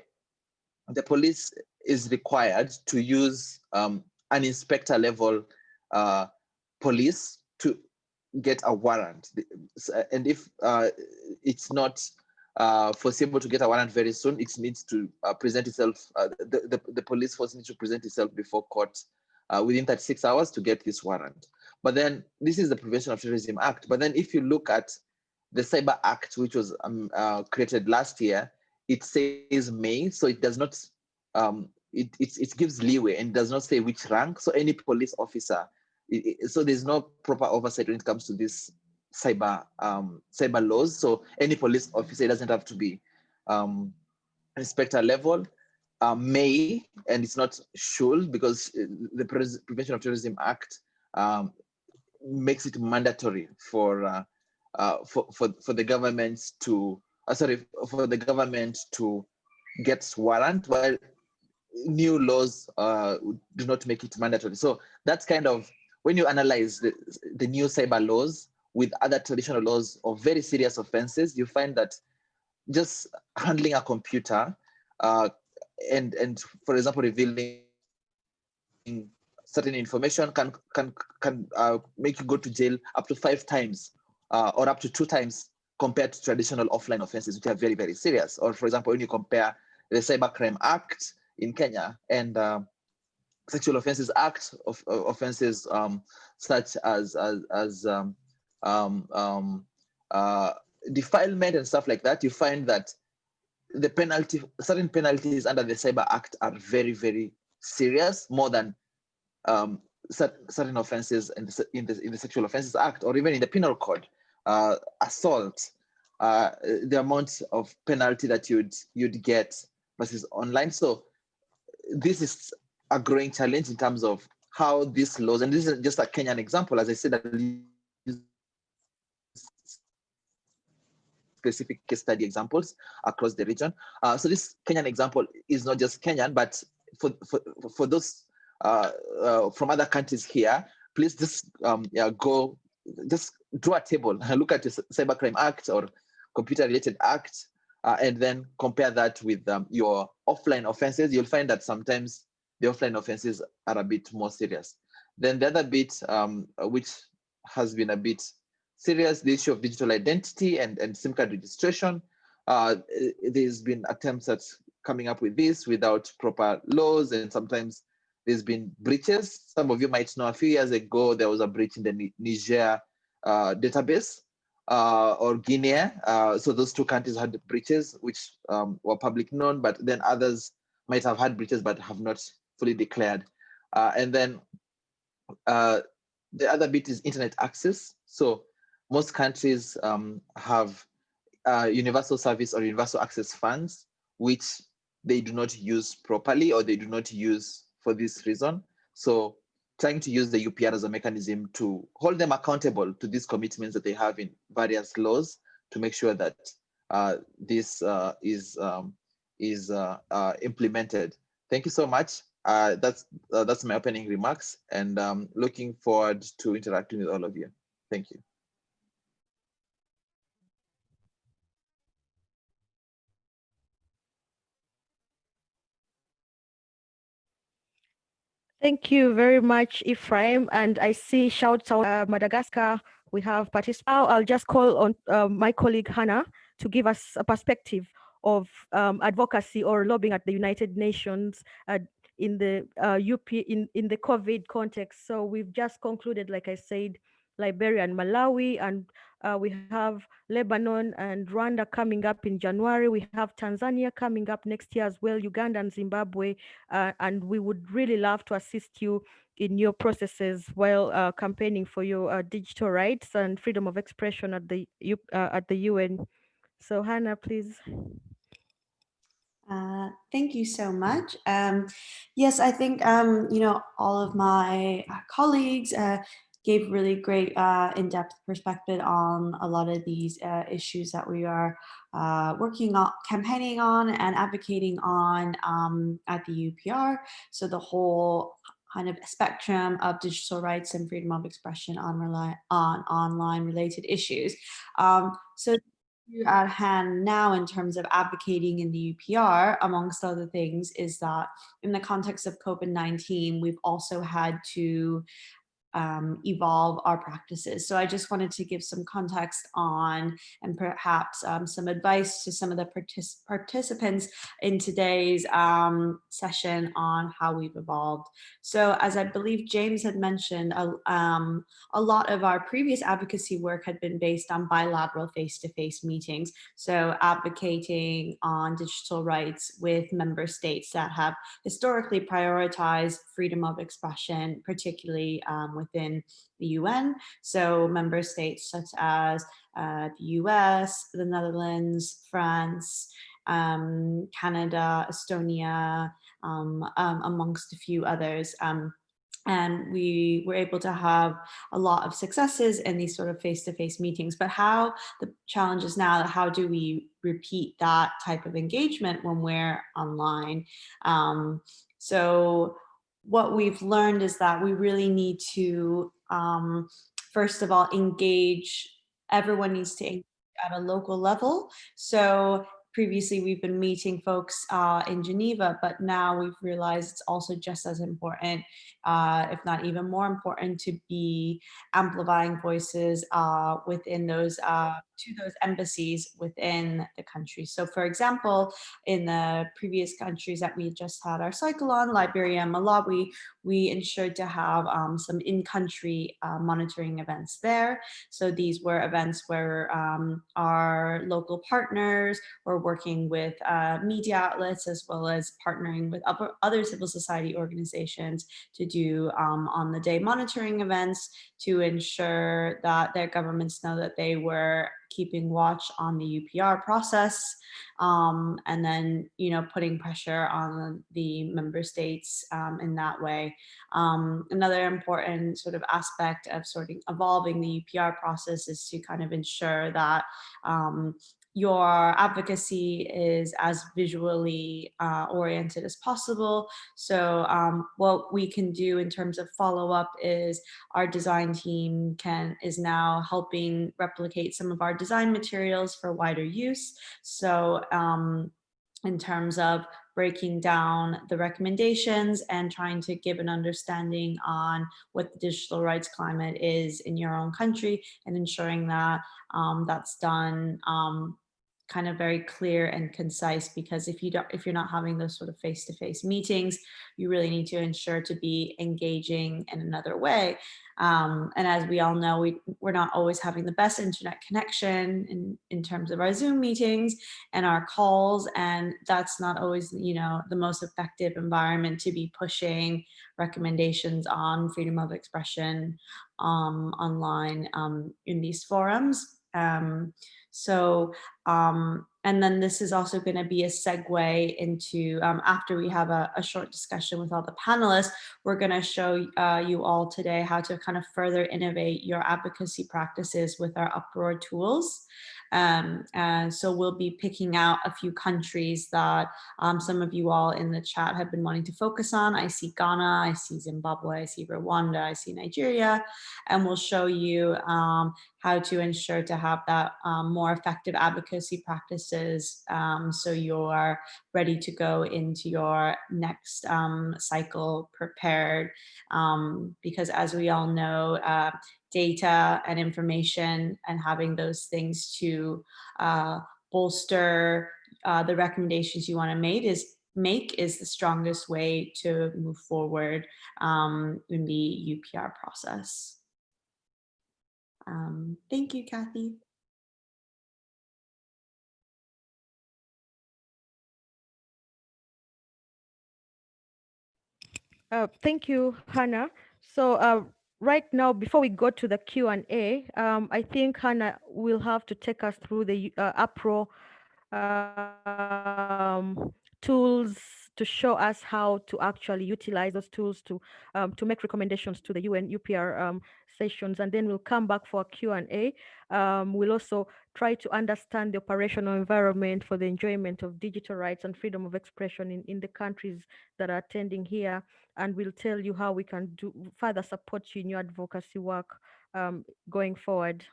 police is required to use an inspector level police to get a warrant. And if it's not foreseeable to get a warrant very soon, it needs to present itself, the police force needs to present itself before court within 36 hours to get this warrant. But then this is the Prevention of Terrorism Act. But then if you look at the Cyber Act, which was created last year, it says may, so it does not, it gives leeway and does not say which rank. So any police officer, so there's no proper oversight when it comes to this cyber laws. So any police officer doesn't have to be inspector level, may, and it's not should, because the Prevention of Terrorism Act makes it mandatory for the government to for the government to get warrant, while new laws do not make it mandatory. So that's kind of, when you analyze the new cyber laws with other traditional laws of very serious offenses, you find that just handling a computer and for example revealing certain information can make you go to jail up to 5 times or up to 2 times compared to traditional offline offenses, which are very, very serious. Or for example, when you compare the Cybercrime Act in Kenya and Sexual Offences Act of offenses such as defilement and stuff like that, you find that the certain penalties under the Cyber Act are very, very serious, more than certain offenses in the Sexual Offences Act, or even in the Penal Code. Assault, the amount of penalty that you'd get versus online. So this is a growing challenge in terms of how these laws, and this is just a Kenyan example, as I said, specific case study examples across the region. So this Kenyan example is not just Kenyan, but for those from other countries here, please just just draw a table, look at the Cybercrime Act or computer-related act, and then compare that with your offline offenses. You'll find that sometimes the offline offenses are a bit more serious. Then the other bit, which has been a bit serious, the issue of digital identity and SIM card registration. There's been attempts at coming up with this without proper laws, and sometimes there's been breaches. Some of you might know a few years ago, there was a breach in the Niger database or Guinea. So those 2 countries had breaches, which were public known, but then others might have had breaches but have not fully declared. And then the other bit is internet access. So most countries have universal service or universal access funds, which they do not use properly, or they do not use for this reason. So trying to use the UPR as a mechanism to hold them accountable to these commitments that they have in various laws, to make sure that this is implemented. Thank you so much. That's my opening remarks, and looking forward to interacting with all of you. Thank you. Thank you very much, Ephraim. And I see shouts out Madagascar. We have participants. Now I'll just call on my colleague Hannah to give us a perspective of advocacy or lobbying at the United Nations in the in the COVID context. So we've just concluded, like I said, Liberia and Malawi, and we have Lebanon and Rwanda coming up in January. We have Tanzania coming up next year as well, Uganda and Zimbabwe, and we would really love to assist you in your processes while campaigning for your digital rights and freedom of expression at the UN. So Hannah, please. Thank you so much. Yes, I think all of my colleagues gave really great in-depth perspective on a lot of these issues that we are working on, campaigning on, and advocating on at the UPR. So the whole kind of spectrum of digital rights and freedom of expression on online related issues. So at hand now in terms of advocating in the UPR, amongst other things, is that in the context of COVID-19, we've also had to evolve our practices. So I just wanted to give some context on and perhaps some advice to some of the participants in today's session on how we've evolved. So as I believe James had mentioned, a lot of our previous advocacy work had been based on bilateral face-to-face meetings. So advocating on digital rights with member states that have historically prioritized freedom of expression, particularly within the UN. So member states such as the US, the Netherlands, France, Canada, Estonia, amongst a few others. And we were able to have a lot of successes in these sort of face-to-face meetings. But how the challenge is now, how do we repeat that type of engagement when we're online? So what we've learned is that we really need to, first of all, engage. Everyone needs to engage at a local level. So previously we've been meeting folks in Geneva, but now we've realized it's also just as important, if not even more important, to be amplifying voices within those, to those embassies within the country. So for example, in the previous countries that we just had our cycle on, Liberia and Malawi, we ensured to have some in-country monitoring events there. So these were events where our local partners were working with media outlets, as well as partnering with other civil society organizations to do on-the-day monitoring events to ensure that their governments know that they were keeping watch on the UPR process, and then, you know, putting pressure on the member states in that way. Another important sort of aspect of evolving the UPR process is to kind of ensure that your advocacy is as visually oriented as possible. So what we can do in terms of follow-up is our design team is now helping replicate some of our design materials for wider use. So in terms of breaking down the recommendations and trying to give an understanding on what the digital rights climate is in your own country, and ensuring that that's done kind of very clear and concise, because if you're not having those sort of face-to-face meetings, you really need to ensure to be engaging in another way. And as we all know, we're not always having the best internet connection in terms of our Zoom meetings and our calls, and that's not always, you know, the most effective environment to be pushing recommendations on freedom of expression online in these forums. And then this is also going to be a segue into, after we have a short discussion with all the panelists, we're going to show you all today how to kind of further innovate your advocacy practices with our Uproar tools. And so we'll be picking out a few countries that some of you all in the chat have been wanting to focus on. I see Ghana, I see Zimbabwe, I see Rwanda, I see Nigeria, and we'll show you how to ensure to have that more effective advocacy practices, so you're ready to go into your next cycle prepared, because as we all know, data and information and having those things to bolster the recommendations you want to make is the strongest way to move forward in the UPR process. Thank you, Kathy. Thank you, Hannah. So right now, before we go to the Q&A, I think Hannah will have to take us through the APRO tools to show us how to actually utilize those tools to make recommendations to the UN UPR sessions, and then we'll come back for a Q&A. We'll also try to understand the operational environment for the enjoyment of digital rights and freedom of expression in the countries that are attending here. And we'll tell you how we can further support you in your advocacy work going forward.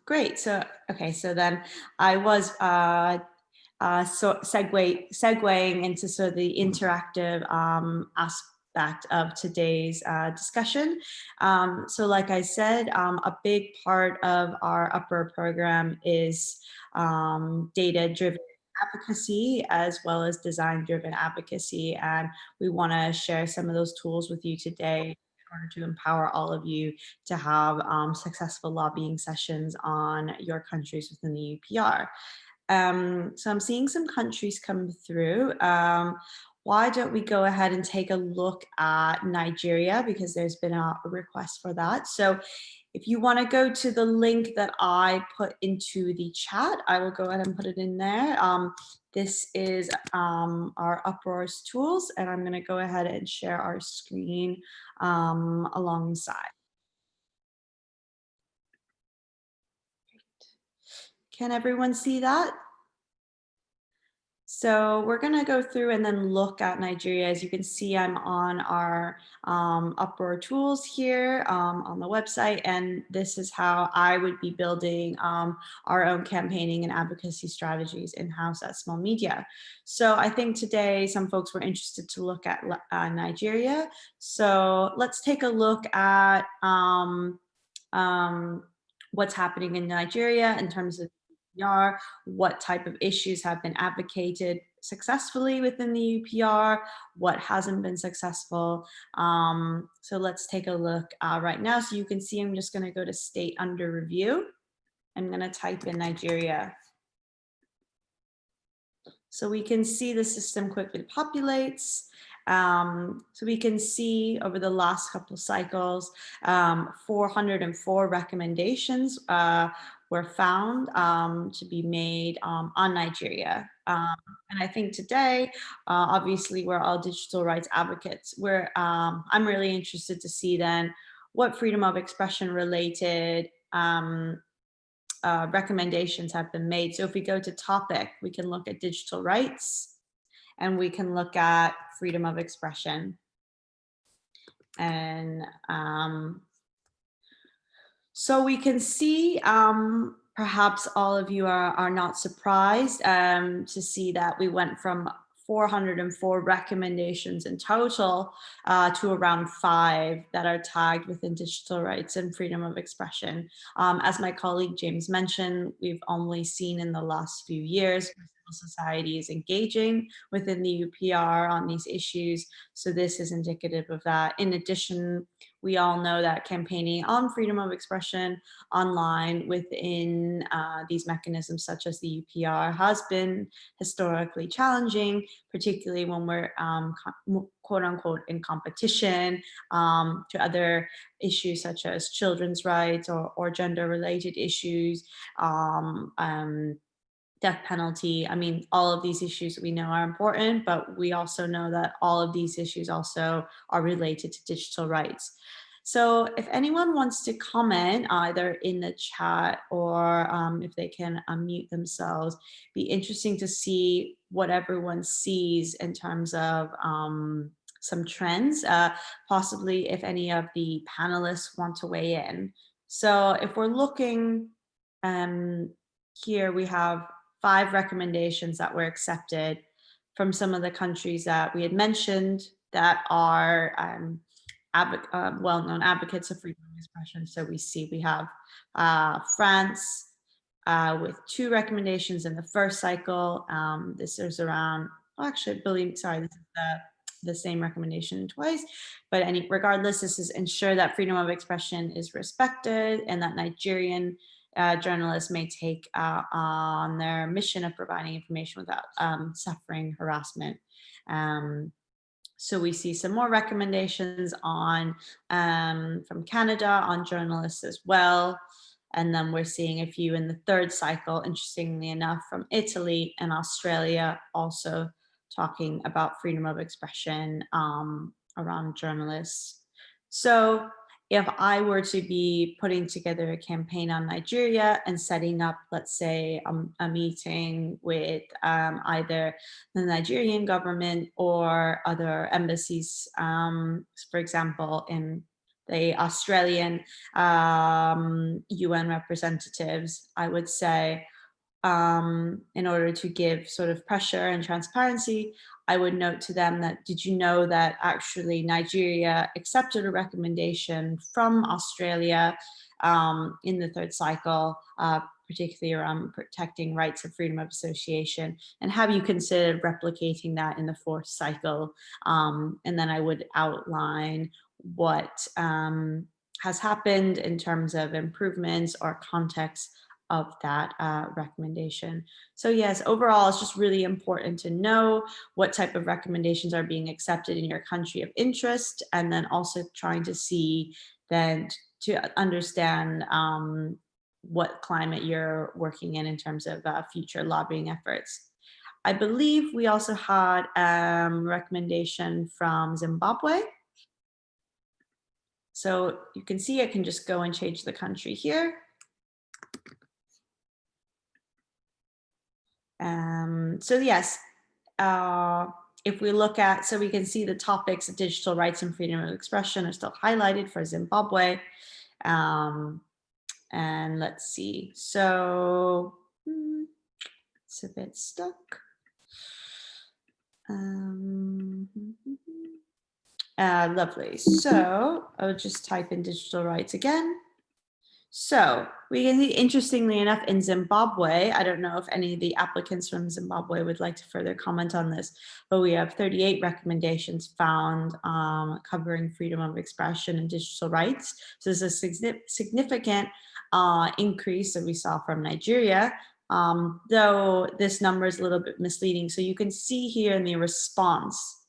Great. So, okay, so then I was segueing into sort of the interactive aspect of today's discussion. So like I said, a big part of our upper program is data-driven advocacy as well as design-driven advocacy. And we want to share some of those tools with you today in order to empower all of you to have successful lobbying sessions on your countries within the UPR. So I'm seeing some countries come through. Why don't we go ahead and take a look at Nigeria, because there's been a request for that. So if you want to go to the link that I put into the chat, I will go ahead and put it in there. This is our Uproar's tools, and I'm going to go ahead and share our screen alongside. Can everyone see that? So we're going to go through and then look at Nigeria. As you can see, I'm on our Uproar tools here on the website, and this is how I would be building our own campaigning and advocacy strategies in-house at Small Media. So I think today some folks were interested to look at Nigeria. So let's take a look at what's happening in Nigeria in terms of UPR, what type of issues have been advocated successfully within the UPR, what hasn't been successful. So let's take a look right now. So you can see I'm just going to go to state under review. I'm going to type in Nigeria. So we can see the system quickly populates. So we can see over the last couple of cycles, 404 recommendations were found to be made on Nigeria. And I think today, obviously, we're all digital rights advocates. I'm really interested to see then what freedom of expression related recommendations have been made. So if we go to topic, we can look at digital rights and we can look at freedom of expression. And so we can see, perhaps all of you are not surprised to see that we went from 404 recommendations in total to around 5 that are tagged within digital rights and freedom of expression. As my colleague James mentioned, we've only seen in the last few years civil society is engaging within the UPR on these issues. So this is indicative of that. In addition, we all know that campaigning on freedom of expression online within these mechanisms such as the UPR has been historically challenging, particularly when we're quote unquote in competition to other issues such as children's rights or gender related issues, death penalty. I mean, all of these issues we know are important, but we also know that all of these issues also are related to digital rights. So if anyone wants to comment either in the chat or if they can unmute themselves, be interesting to see what everyone sees in terms of some trends, possibly if any of the panelists want to weigh in. So if we're looking here, we have 5 recommendations that were accepted from some of the countries that we had mentioned that are well-known advocates of freedom of expression. So we have France with 2 recommendations in the first cycle. This is around, actually, this is the same recommendation twice, but regardless, this is ensure that freedom of expression is respected and that Nigerian journalists may take on their mission of providing information without suffering harassment. So we see some more recommendations on from Canada on journalists as well. And then we're seeing a few in the third cycle, interestingly enough, from Italy and Australia, also talking about freedom of expression around journalists. So if I were to be putting together a campaign on Nigeria and setting up, let's say, a meeting with either the Nigerian government or other embassies, for example, in the Australian UN representatives, I would say, in order to give sort of pressure and transparency, I would note to them that, did you know that actually Nigeria accepted a recommendation from Australia in the third cycle, particularly around protecting rights of freedom of association, and have you considered replicating that in the fourth cycle? And then I would outline what has happened in terms of improvements or context of that recommendation. So yes, overall, it's just really important to know what type of recommendations are being accepted in your country of interest, and then also trying to see then to understand what climate you're working in terms of future lobbying efforts. I believe we also had a recommendation from Zimbabwe. So you can see I can just go and change the country here. So yes, if we look at, so we can see the topics of digital rights and freedom of expression are still highlighted for Zimbabwe. And let's see, so it's a bit stuck. Lovely, so I'll just type in digital rights again. So we can see, interestingly enough, in Zimbabwe, I don't know if any of the applicants from Zimbabwe would like to further comment on this, but we have 38 recommendations found covering freedom of expression and digital rights. So this is a significant increase that we saw from Nigeria, though this number is a little bit misleading. So you can see here in the response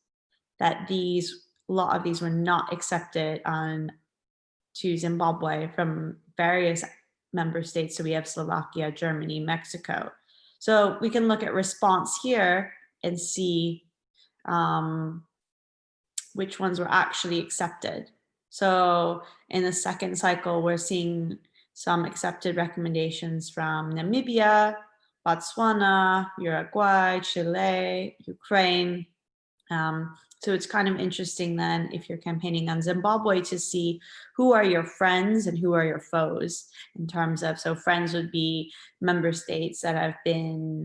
that a lot of these were not accepted to Zimbabwe from various member states. So we have Slovakia, Germany, Mexico. So we can look at response here and see which ones were actually accepted. So in the second cycle, we're seeing some accepted recommendations from Namibia, Botswana, Uruguay, Chile, Ukraine. So it's kind of interesting then, if you're campaigning on Zimbabwe, to see who are your friends and who are your foes in terms of, so friends would be member states that have been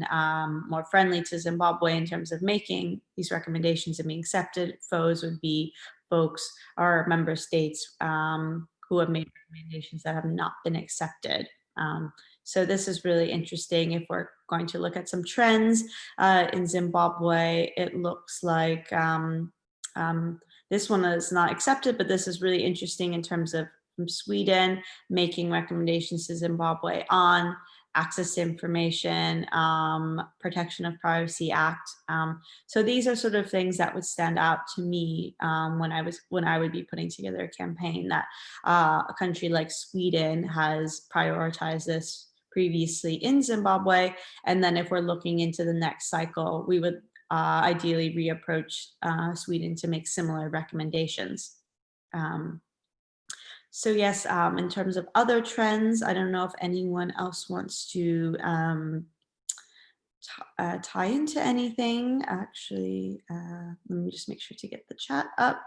more friendly to Zimbabwe in terms of making these recommendations and being accepted. Foes would be folks or member states who have made recommendations that have not been accepted. So this is really interesting. If we're going to look at some trends in Zimbabwe, it looks like this one is not accepted, but this is really interesting in terms of from Sweden making recommendations to Zimbabwe on access to information, Protection of Privacy Act. So these are sort of things that would stand out to me when I would be putting together a campaign, that a country like Sweden has prioritized this previously in Zimbabwe. And then if we're looking into the next cycle, we would ideally reapproach Sweden to make similar recommendations. So yes, in terms of other trends, I don't know if anyone else wants to tie into anything. Actually, let me just make sure to get the chat up.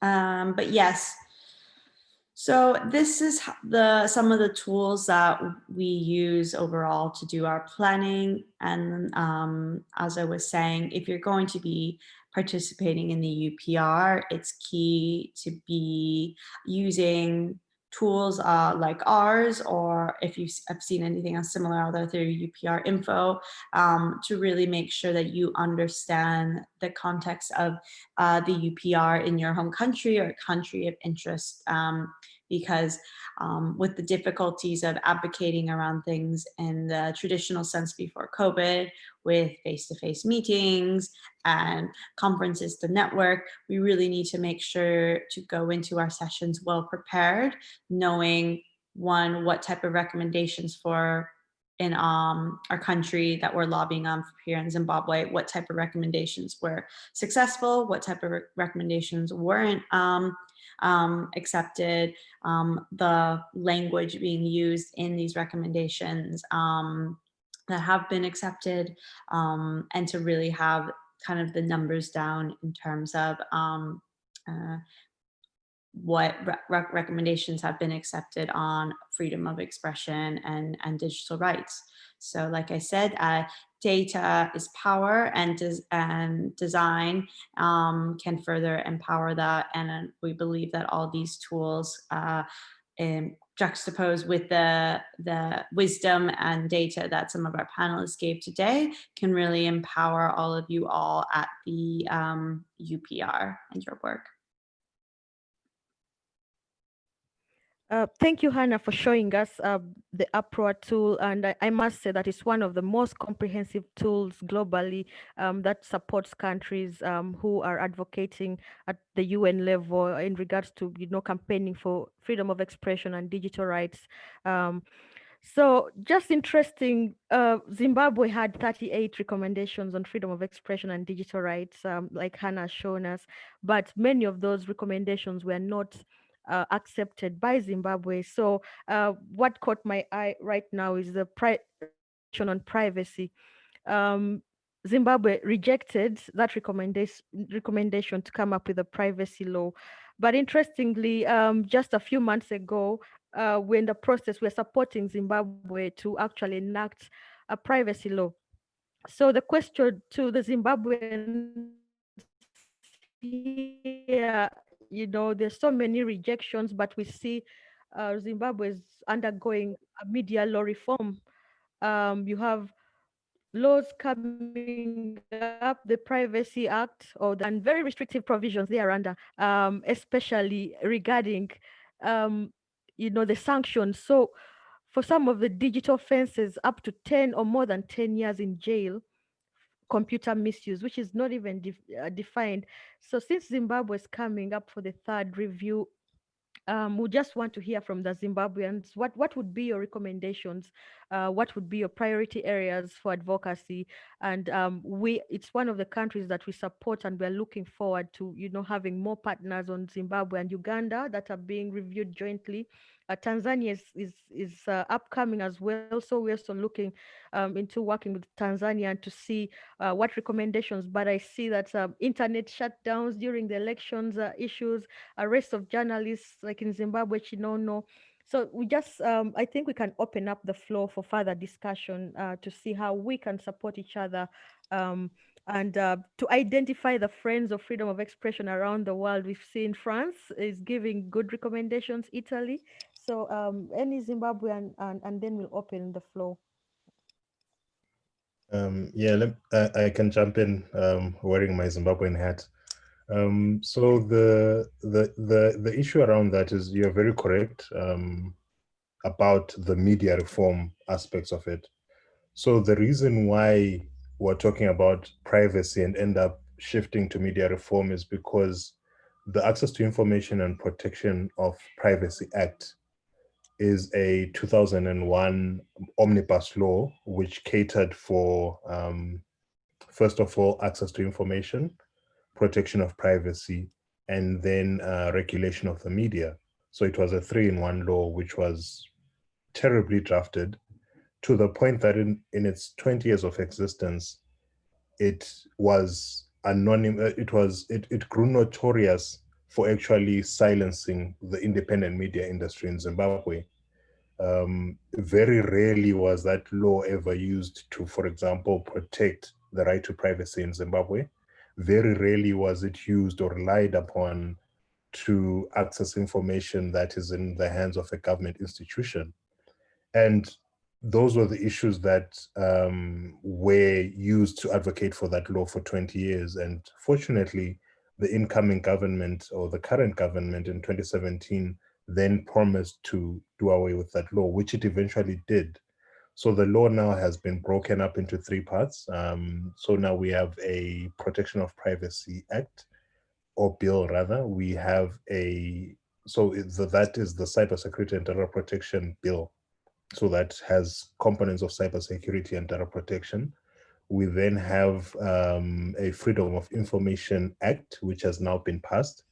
But yes, so this is some of the tools that we use overall to do our planning. And as I was saying, if you're going to be participating in the UPR, it's key to be using tools like ours, or if you have seen anything else similar out there through UPR info, to really make sure that you understand the context of the UPR in your home country or country of interest. Because with the difficulties of advocating around things in the traditional sense before COVID, with face-to-face meetings and conferences to network, we really need to make sure to go into our sessions well prepared, knowing, one, what type of recommendations for in our country that we're lobbying on here in Zimbabwe, what type of recommendations were successful, what type of recommendations weren't accepted, the language being used in these recommendations that have been accepted, and to really have kind of the numbers down in terms of what recommendations have been accepted on freedom of expression and digital rights. So like I said, data is power, and design can further empower that. And we believe that all these tools juxtaposed with the wisdom and data that some of our panelists gave today can really empower all of you all at the UPR and your work. Thank you, Hannah, for showing us the UPROA tool. And I must say that it's one of the most comprehensive tools globally that supports countries who are advocating at the UN level in regards to, campaigning for freedom of expression and digital rights. So just interesting, Zimbabwe had 38 recommendations on freedom of expression and digital rights, like Hannah has shown us, but many of those recommendations were not accepted by Zimbabwe. So what caught my eye right now is the recommendation on privacy. Zimbabwe rejected that recommendation to come up with a privacy law. But interestingly, just a few months ago, we're in the process, we're supporting Zimbabwe to actually enact a privacy law. So the question to the Zimbabweans here, there's so many rejections, but we see Zimbabwe is undergoing a media law reform. You have laws coming up, the Privacy Act, and very restrictive provisions they are under, especially regarding, the sanctions. So for some of the digital offenses, up to 10 or more than 10 years in jail, computer misuse, which is not even defined. So since Zimbabwe is coming up for the third review, we just want to hear from the Zimbabweans. What would be your recommendations? What would be your priority areas for advocacy? And it's one of the countries that we support, and we're looking forward to having more partners on Zimbabwe and Uganda that are being reviewed jointly. Tanzania is upcoming as well, so we're also looking into working with Tanzania and to see what recommendations. But I see that internet shutdowns during the elections, issues, arrest of journalists like in Zimbabwe, Chinono. So we just, I think we can open up the floor for further discussion to see how we can support each other and to identify the friends of freedom of expression around the world. We've seen France is giving good recommendations, Italy. So any Zimbabwean, and then we'll open the floor. Yeah, I can jump in wearing my Zimbabwean hat. So the issue around that is you're very correct about the media reform aspects of it. So the reason why we're talking about privacy and end up shifting to media reform is because the Access to Information and Protection of Privacy Act is a 2001 omnibus law which catered for, first of all, access to information, protection of privacy, and then regulation of the media. So it was a 3-in-1 law, which was terribly drafted to the point that in its 20 years of existence, it was anonymous. It grew notorious for actually silencing the independent media industry in Zimbabwe. Very rarely was that law ever used to, for example, protect the right to privacy in Zimbabwe. Very rarely was it used or relied upon to access information that is in the hands of a government institution. And those were the issues that were used to advocate for that law for 20 years. And fortunately, the incoming government, or the current government in 2017, then promised to do away with that law, which it eventually did. So the law now has been broken up into 3 parts. So now we have a Protection of Privacy Act, or bill rather. We have that is the Cybersecurity and Data Protection Bill. So that has components of cybersecurity and data protection. We then have a Freedom of Information Act, which has now been passed.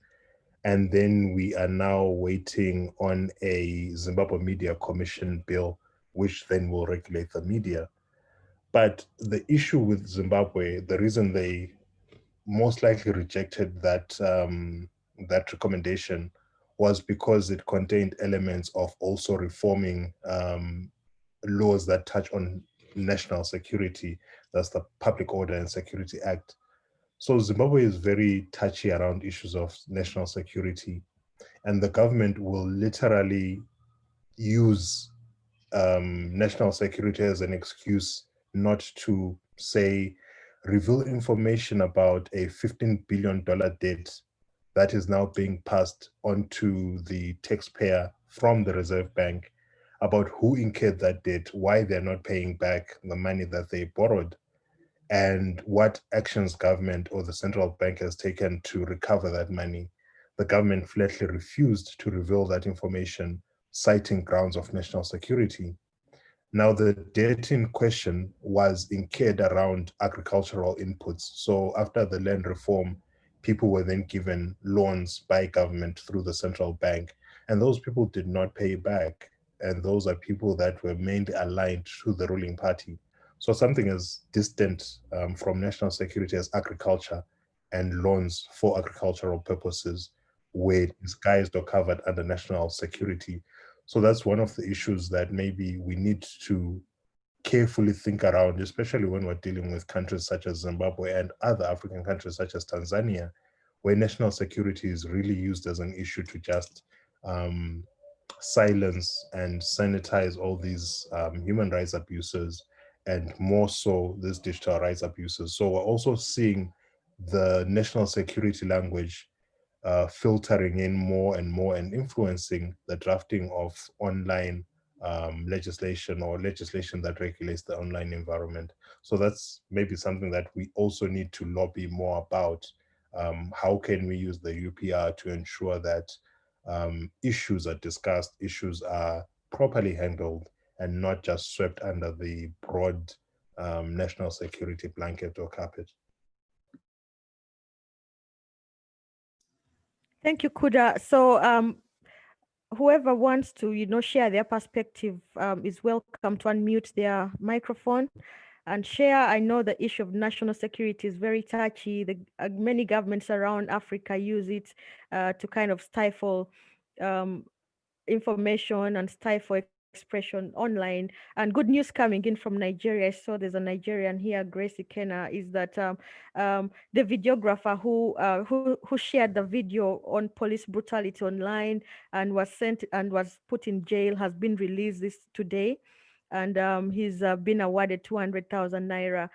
And then we are now waiting on a Zimbabwe Media Commission bill, which then will regulate the media. But the issue with Zimbabwe, the reason they most likely rejected that that recommendation was because it contained elements of also reforming laws that touch on national security. That's the Public Order and Security Act. So Zimbabwe is very touchy around issues of national security, and the government will literally use national security as an excuse not to, say, reveal information about a $15 billion debt that is now being passed onto the taxpayer from the Reserve Bank, about who incurred that debt, why they're not paying back the money that they borrowed, and what actions government or the central bank has taken to recover that money. The government flatly refused to reveal that information, citing grounds of national security. Now, the debt in question was incurred around agricultural inputs. So after the land reform, people were then given loans by government through the central bank, and those people did not pay back. And those are people that were mainly aligned to the ruling party. So something as distant from national security as agriculture and loans for agricultural purposes were disguised or covered under national security. So that's one of the issues that maybe we need to carefully think around, especially when we're dealing with countries such as Zimbabwe and other African countries such as Tanzania, where national security is really used as an issue to just silence and sanitize all these human rights abuses, and more so these digital rights abuses. So we're also seeing the national security language filtering in more and more and influencing the drafting of online legislation or legislation that regulates the online environment. So that's maybe something that we also need to lobby more about. How can we use the UPR to ensure that issues are discussed, issues are properly handled, and not just swept under the broad national security blanket or carpet? Thank you, Kuda. So whoever wants to, share their perspective is welcome to unmute their microphone and share. I know the issue of national security is very touchy. Many governments around Africa use it to kind of stifle information and stifle expression online. And good news coming in from Nigeria, I saw there's a Nigerian here, Gracie Kenna, is that the videographer who shared the video on police brutality online and was sent and was put in jail has been released today, and he's been awarded 200,000 naira.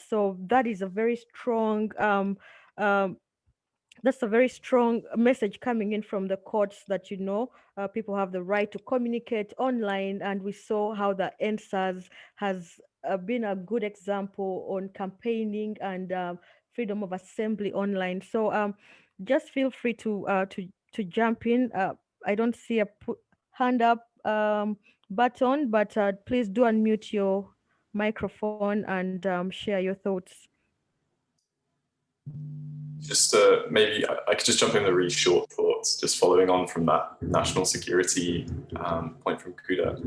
So that is a very strong that's a very strong message coming in from the courts that people have the right to communicate online, and we saw how the NSAS has been a good example on campaigning and freedom of assembly online. So just feel free to jump in. I don't see a hand up button, but please do unmute your microphone and share your thoughts. Just maybe I could just jump in with a really short thoughts, just following on from that national security point from Kuda.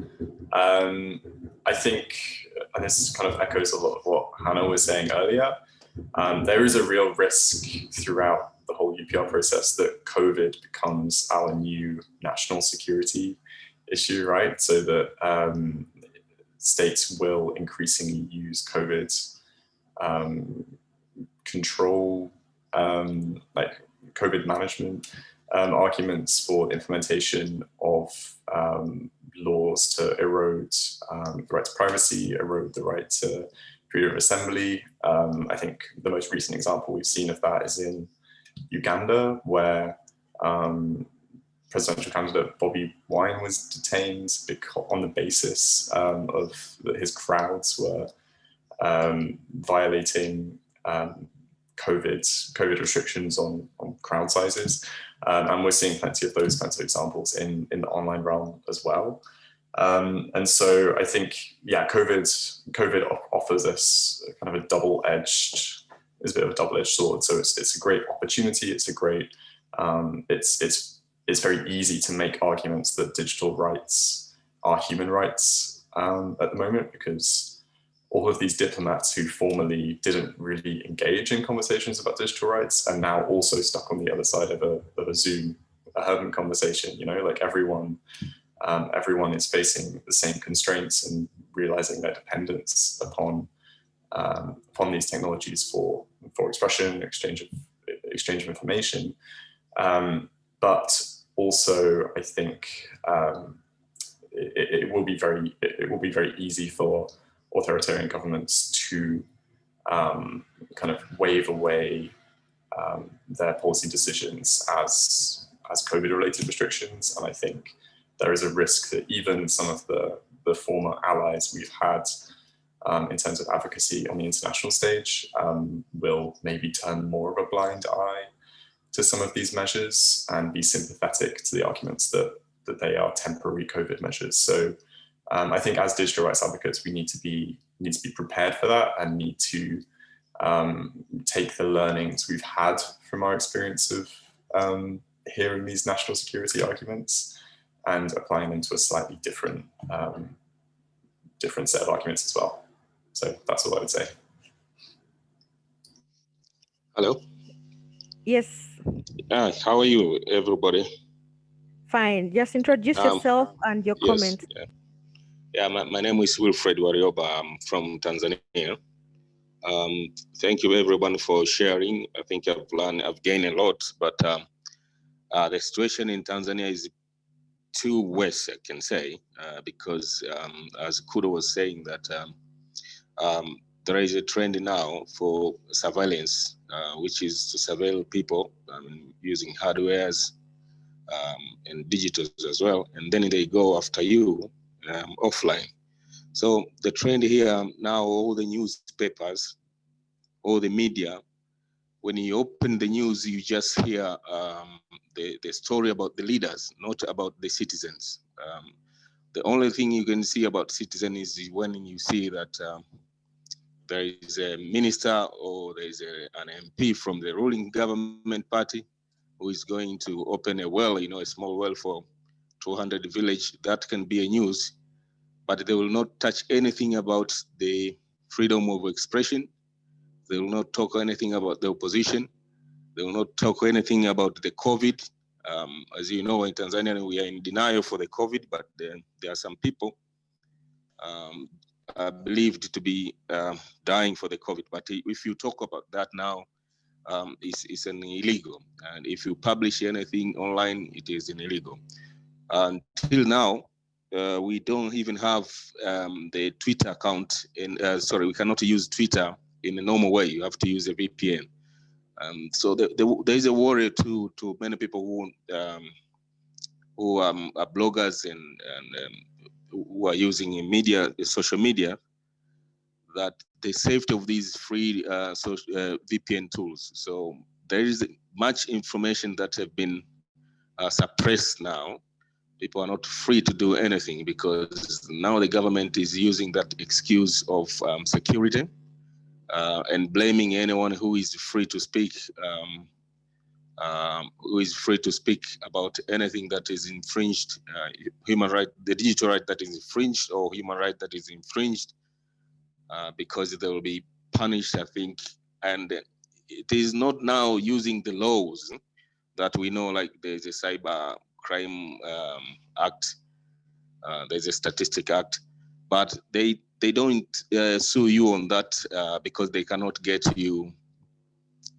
I think, and this kind of echoes a lot of what Hannah was saying earlier, there is a real risk throughout the whole UPR process that COVID becomes our new national security issue, right? So that states will increasingly use COVID control, like COVID management arguments for the implementation of laws to erode the right to privacy, erode the right to freedom of assembly. I think the most recent example we've seen of that is in Uganda, where presidential candidate Bobby Wine was detained on the basis of that his crowds were violating COVID restrictions on crowd sizes. And we're seeing plenty of those kinds of examples in the online realm as well. And so I think, yeah, COVID offers us kind of a double-edged, it's a bit of a double-edged sword. So it's a great opportunity. It's a great, it's very easy to make arguments that digital rights are human rights at the moment, because all of these diplomats who formerly didn't really engage in conversations about digital rights are now also stuck on the other side of a Zoom conversation. You know, like everyone is facing the same constraints and realizing their dependence upon these technologies for expression, exchange of information. But also, I think it will be very easy for authoritarian governments to kind of wave away their policy decisions as COVID-related restrictions. And I think there is a risk that even some of the former allies we've had in terms of advocacy on the international stage will maybe turn more of a blind eye to some of these measures and be sympathetic to the arguments that they are temporary COVID measures. So I think as digital rights advocates, we need to be prepared for that and need to take the learnings we've had from our experience of hearing these national security arguments and applying them to a slightly different set of arguments as well. So that's all I would say. Hello. Yes. How are you, everybody? Fine. Just introduce yourself and your comments. Yeah, my name is Wilfred Warioba. I'm from Tanzania. Thank you, everyone, for sharing. I think I've gained a lot, but the situation in Tanzania is too worse, I can say, because as Kudo was saying that there is a trend now for surveillance, which is to surveil people using hardwares and digitals as well, and then they go after you offline. So the trend here now, all the newspapers, all the media, when you open the news, you just hear the story about the leaders, not about the citizens. The only thing you can see about citizens is when you see that there is a minister or there is an MP from the ruling government party who is going to open a well, a small well for 200 village. That can be a news, but they will not touch anything about the freedom of expression. They will not talk anything about the opposition. They will not talk anything about the COVID. As you know, in Tanzania, we are in denial for the COVID, but there are some people believed to be dying for the COVID. But if you talk about that now, it's an illegal. And if you publish anything online, it is an illegal. Until now, we don't even have the Twitter account. We cannot use Twitter in a normal way. You have to use a VPN. So there is a worry to many people who are bloggers and who are using social media, that the safety of these free VPN tools. So there is much information that have been suppressed now. People are not free to do anything because now the government is using that excuse of security and blaming anyone who is free to speak, about anything that is infringed, human right, the digital right that is infringed or human right that is infringed, because they will be punished, I think. And it is not now using the laws that we know, like there's a cyber crime act, there's a statistic act, but they don't sue you on that because they cannot get you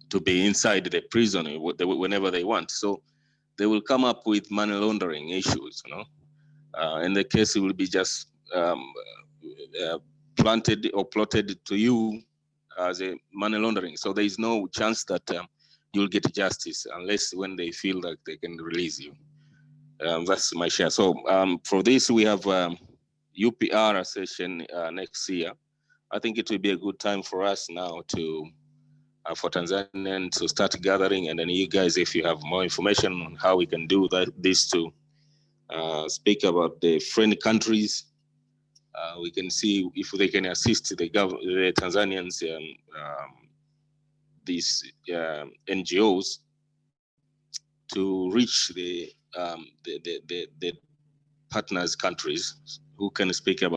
to be inside the prison whenever they want. So they will come up with money laundering issues, and the case will be just planted or plotted to you as a money laundering. So there is no chance that you'll get justice unless when they feel like they can release you. That's my share. So for this, we have UPR session next year. I think it will be a good time for us now to, for Tanzanians to start gathering, and then you guys, if you have more information on how we can do this to speak about the friend countries. We can see if they can assist the Tanzanians, these NGOs, to reach the partners countries who can speak about